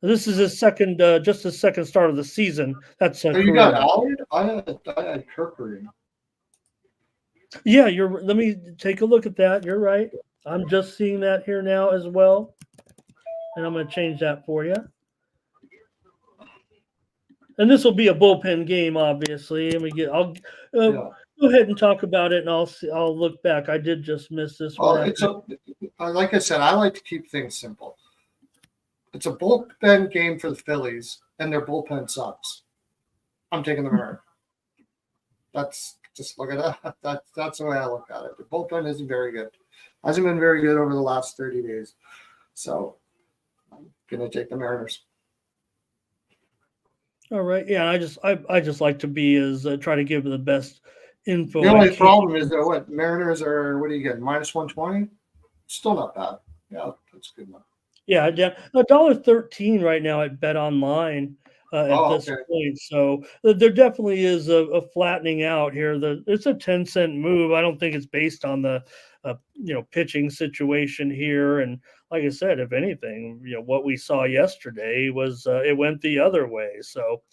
This is his second, just his second start of the season. That's So you got Allard? I had Kirkering. Yeah, let me take a look at that. You're right. I'm just seeing that here now as well. And I'm going to change that for you. And this will be a bullpen game, obviously. And I'll go ahead and talk about it, and I'll look back. I did just miss this one. Like I said, I like to keep things simple. It's a bullpen game for the Phillies, and their bullpen sucks. I'm taking the Mariners. That's just look at that. That's the way I look at it. The bullpen isn't very good. Hasn't been very good over the last 30 days. So I'm gonna take the Mariners. All right. Yeah, I just like to be try to give the best info. The only problem is that Mariners are, what do you get? -120? Still not bad. Yeah, that's good enough. Yeah, $1.13 right now at Bet Online at this point. So there definitely is a flattening out here. It's a 10-cent move. I don't think it's based on the pitching situation here. And like I said, if anything, what we saw yesterday was it went the other way. So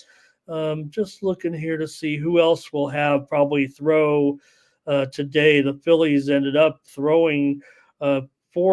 just looking here to see who else will have probably throw today. The Phillies ended up throwing 4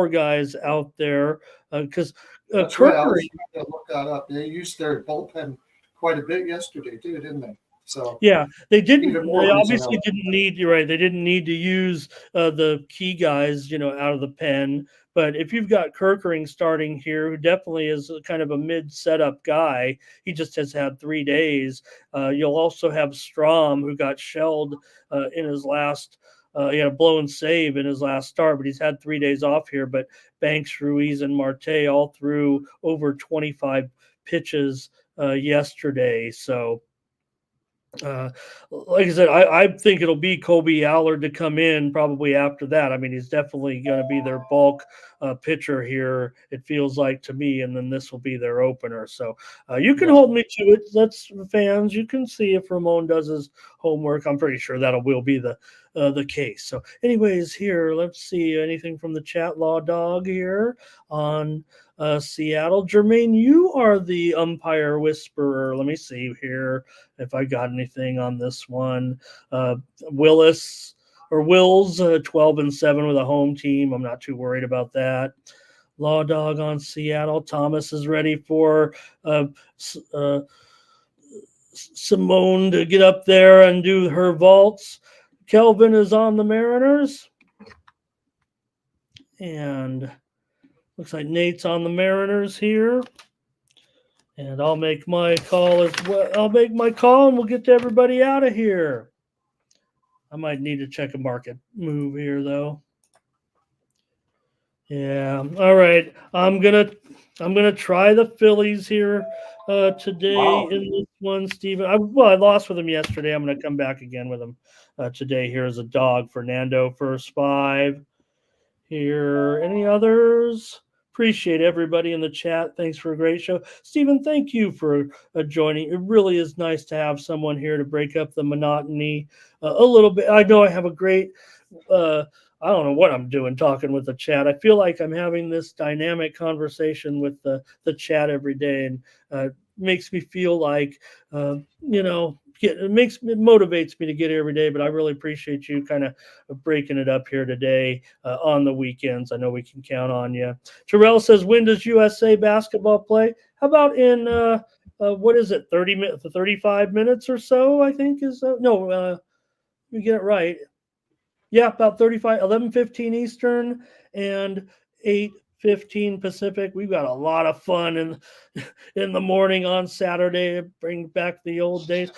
guys out there because Kirkering. Look that up. They used their bullpen quite a bit yesterday too, didn't they? So yeah, they didn't. They obviously didn't need. You're right. They didn't need to use the key guys, out of the pen. But if you've got Kirkering starting here, who definitely is kind of a mid-setup guy, he just has had 3 days. You'll also have Strom, who got shelled in his last. He had a blown save in his last start, but he's had 3 days off here. But Banks, Ruiz, and Marte all threw over 25 pitches yesterday. So, like I said, I think it'll be Kobe Allard to come in probably after that. I mean, he's definitely going to be their bulk pitcher here, it feels like to me, and then this will be their opener. So you can hold me to it. That's fans. You can see if Ramon does his homework. I'm pretty sure will be the case. So anyways, here, let's see anything from the chat. Law Dog here on Seattle. Jermaine, you are the umpire whisperer. Let me see here if I got anything on this one. Wills 12-7 with a home team. I'm not too worried about that. Law Dog on Seattle. Thomas is ready for Simone to get up there and do her vaults. Kelvin is on the Mariners. And looks like Nate's on the Mariners here. And I'll make my call as well. I'll make my call and we'll get to everybody out of here. I might need to check a market move here though. Yeah. All right. I'm gonna try the Phillies here today in this one, Steven. I lost with them yesterday. I'm gonna come back again with them today. Here's a dog. Fernando first 5. Here. Any others? Appreciate everybody in the chat. Thanks for a great show. Stephen, thank you for joining. It really is nice to have someone here to break up the monotony a little bit. I know I have a great, I don't know what I'm doing talking with the chat. I feel like I'm having this dynamic conversation with the chat every day, and makes me feel like, it motivates me to get here every day. But I really appreciate you kind of breaking it up here today on the weekends. I know we can count on you. Terrell says, when does USA basketball play? How about in what is it, 35 minutes or so? I think is let me get it right. Yeah, about 11:15 Eastern and 8:15 Pacific. We've got a lot of fun in the morning on Saturday. Bring back the old days.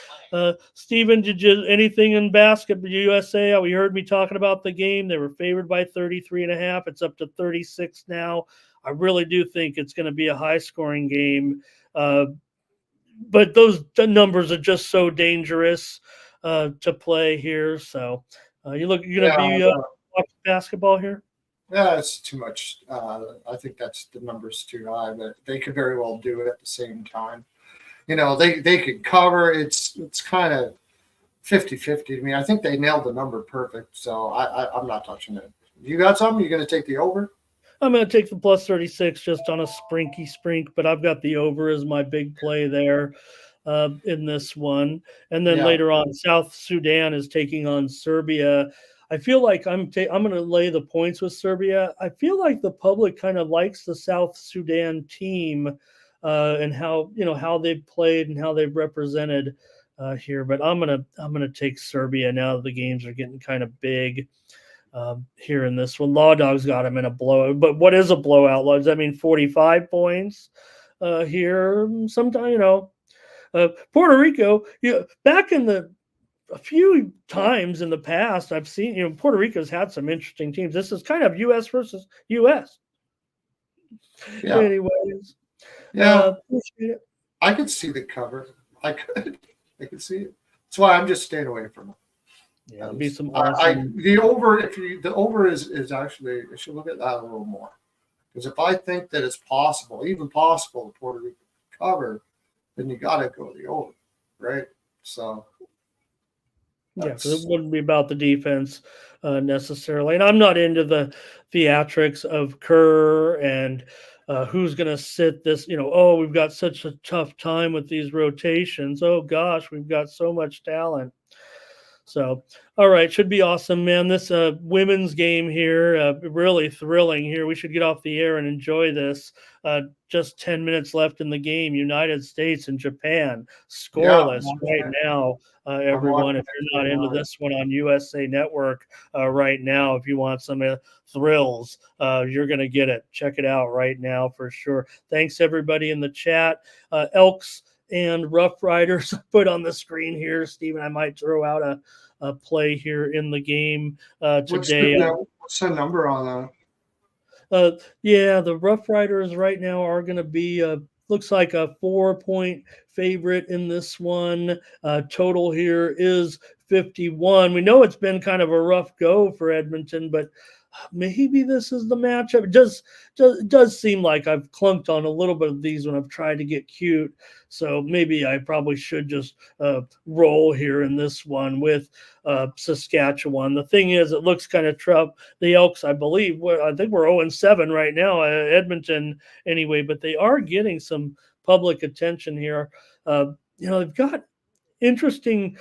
Steven, did you anything in basketball USA? We heard me talking about the game. They were favored by 33.5. It's up to 36 now. I really do think it's going to be a high-scoring game. But those numbers are just so dangerous to play here. So you're going to be watching basketball here? Yeah, it's too much. I think that's the number's too high, but they could very well do it at the same time. They could cover. It's kind of 50-50 to me. I think they nailed the number perfect, so I'm not touching it. You got something? You going to take the over? I'm going to take the plus 36 just on a sprinky sprink, but I've got the over as my big play there in this one. And then later on, South Sudan is taking on Serbia. I feel like I'm going to lay the points with Serbia. I feel like the public kind of likes the South Sudan team and how they've played and how they've represented here. But I'm gonna take Serbia now that the games are getting kind of big. Here in this one, Law Dog's got him in a blowout. But what is a blowout? Does that mean 45 points here? Sometimes, Puerto Rico, back in a few times in the past, I've seen, Puerto Rico's had some interesting teams. This is kind of U.S. versus U.S. Yeah. Anyways. Yeah. I could see the cover. I could see it. That's why I'm just staying away from it. Yeah, it'll be some awesome. The over is actually, I should look at that a little more, because if I think that it's possible, even possible, the Puerto Rico cover, then you got to go the over, right? So yeah, because it wouldn't be about the defense necessarily, and I'm not into the theatrics of Kerr and who's going to sit this. We've got such a tough time with these rotations. Oh gosh, we've got so much talent. So, all right, should be awesome, man. This women's game here, really thrilling here. We should get off the air and enjoy this. Just 10 minutes left in the game. United States and Japan, scoreless right now. Everyone, if you're not into this one on USA Network right now, if you want some thrills, you're going to get it. Check it out right now for sure. Thanks, everybody in the chat. Elks and Rough Riders put on the screen here. Steven, I might throw out a play here in the game today. What's the number on that? The Rough Riders right now are going to be looks like a 4-point favorite in this one. Total here is 51. We know it's been kind of a rough go for Edmonton, but maybe this is the matchup. It does seem like I've clunked on a little bit of these when I've tried to get cute. So maybe I probably should just roll here in this one with Saskatchewan. The thing is, it looks kind of tough. The Elks, I think we're 0-7 right now, Edmonton anyway, but they are getting some public attention here. They've got interesting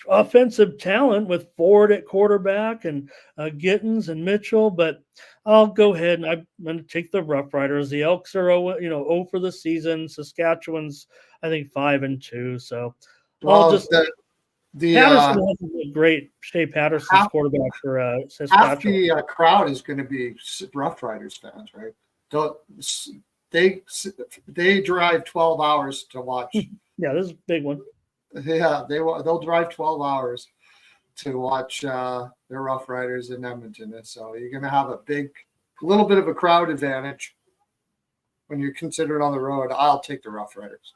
offensive talent with Ford at quarterback and Gittins and Mitchell, but I'll go ahead and I'm going to take the Rough Riders. The Elks are 0 for the season. Saskatchewan's I think 5-2. So I'll just Patterson has a great Shea Patterson's quarterback for Saskatchewan. Half the crowd is going to be Rough Riders fans, right? They drive 12 hours to watch. Yeah, this is a big one. Yeah, they'll drive 12 hours to watch their Rough Riders in Edmonton. So you're going to have a little bit of a crowd advantage when you're considered on the road. I'll take the Rough Riders.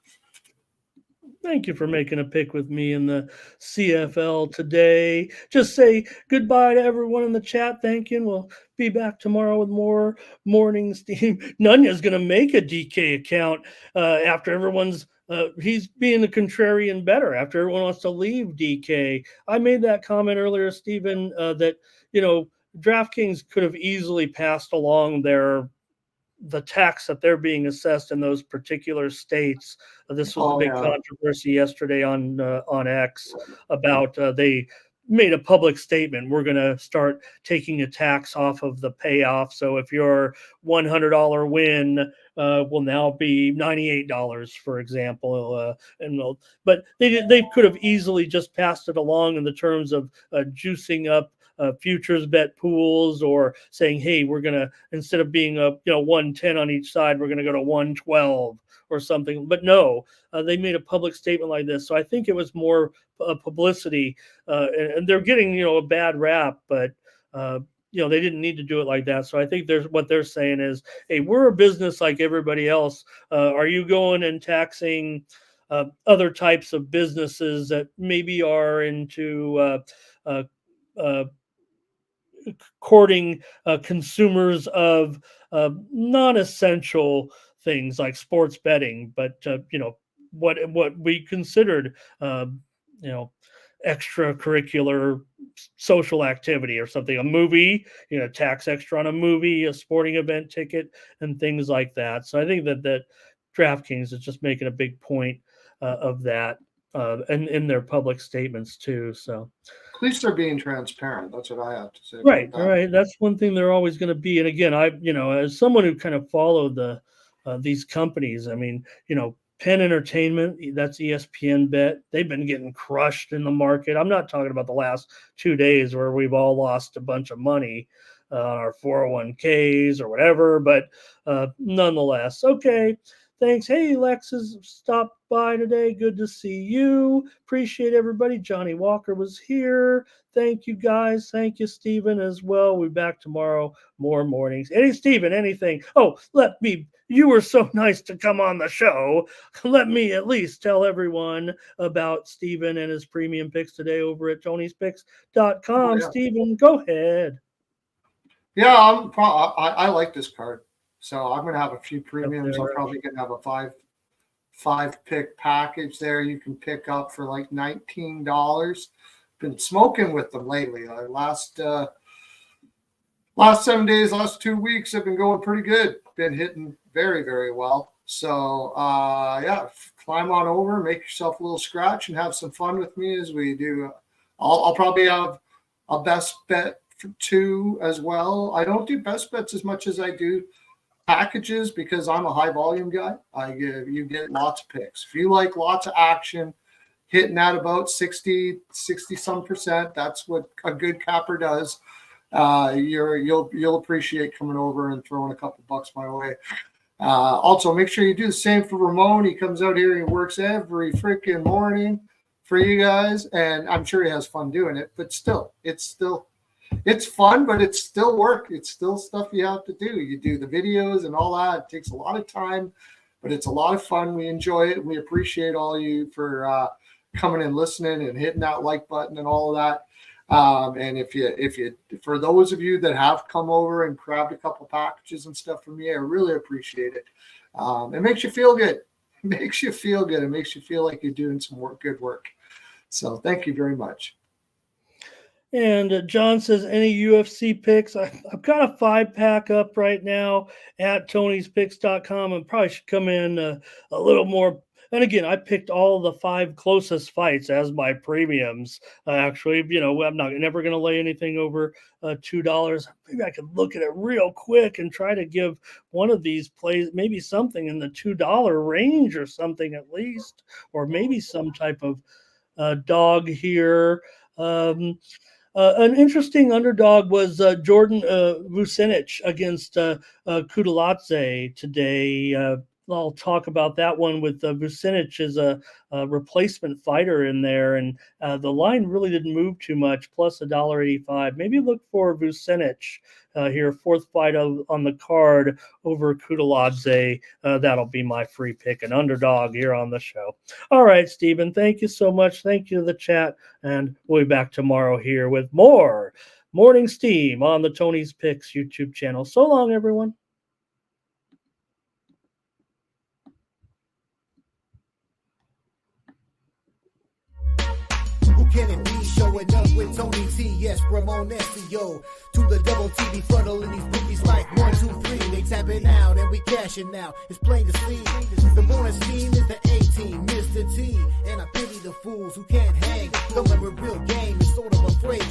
Thank you for making a pick with me in the CFL today. Just say goodbye to everyone in the chat. Thank you. And we'll be back tomorrow with more morning steam. Nunya's going to make a DK account after everyone's he's being the contrarian better after everyone wants to leave DK. I made that comment earlier, Stephen, that, DraftKings could have easily passed along the tax that they're being assessed in those particular states. This was a big controversy yesterday on X about they made a public statement. We're going to start taking a tax off of the payoff. So if your $100 win will now be $98, for example, but they could have easily just passed it along in the terms of juicing up futures bet pools, or saying, hey, we're going to, instead of being 110 on each side, we're going to go to 112 or something. But no, they made a public statement like this. So I think it was more publicity, and they're getting, a bad rap, but they didn't need to do it like that. So I think what they're saying is, hey, we're a business like everybody else. Are you going and taxing other types of businesses that maybe are into courting consumers of non-essential things like sports betting, but what we considered extracurricular social activity or something, a movie, tax extra on a movie, a sporting event ticket, and things like that. So I think that DraftKings is just making a big point of that, and in their public statements too. So at least they're being transparent. That's what I have to say. Right. That's one thing they're always going to be. And again, as someone who kind of followed these companies, I mean, Penn Entertainment, that's ESPN Bet. They've been getting crushed in the market. I'm not talking about the last 2 days where we've all lost a bunch of money on our 401ks or whatever, but nonetheless, okay. Thanks. Hey, Lexus stopped by today. Good to see you. Appreciate everybody. Johnny Walker was here. Thank you, guys. Thank you, Stephen, as well. We'll be back tomorrow, more mornings. Hey, Stephen, anything? Oh, you were so nice to come on the show. Let me at least tell everyone about Stephen and his premium picks today over at Tony'sPicks.com. Oh, yeah. Stephen, go ahead. Yeah, I like this card. So I'm going to have a few premiums. I'm probably going to have a five pick package there. You can pick up for like $19. Been smoking with them lately. Last 7 days, last 2 weeks have been going pretty good. Been hitting very, very well. So climb on over, make yourself a little scratch, and have some fun with me as we do. I'll probably have a best bet for 2 as well. I don't do best bets as much as I do packages because I'm a high volume guy. You get lots of picks. If you like lots of action, hitting at about 60 some percent, that's what a good capper does. You'll appreciate coming over and throwing a couple bucks my way. Also, make sure you do the same for Ramon. He comes out here and he works every freaking morning for you guys, and I'm sure he has fun doing it. But still, it's fun, but it's still work. It's still stuff you have to do. You do the videos and all that. It takes a lot of time, but it's a lot of fun. We enjoy it. We appreciate all you for coming and listening and hitting that like button and all of that. And if you, for those of you that have come over and grabbed a couple packages and stuff from me, I really appreciate it. It makes you feel good. It makes you feel good. It makes you feel like you're doing some good work. So thank you very much. And John says, any UFC picks? I've got a 5-pack up right now at Tony'sPicks.com and probably should come in a little more. And again, I picked all the 5 closest fights as my premiums. Actually, I'm never going to lay anything over $2. Maybe I could look at it real quick and try to give one of these plays maybe something in the $2 range or something at least, or maybe some type of dog here. An interesting underdog was Jordan Vucinic against Kutaladze today. I'll talk about that one with Vucinic as a replacement fighter in there, and the line really didn't move too much, plus $1.85. Maybe look for Vucinic here, 4th fight on the card over Kutaladze. That'll be my free pick, an underdog here on the show. All right, Stephen, thank you so much. Thank you to the chat, and we'll be back tomorrow here with more Morning Steam on the Tony's Picks YouTube channel. So long, everyone. Can it be showing up with Tony T? Yes, Ramon SEO. To the double T, be funnelling these bookies like 1, 2, 3. They tapping out and we cashing out. It's plain to see. The morning steam is the A-team, Mr. T. And I pity the fools who can't hang. Come with real game is sort of afraid.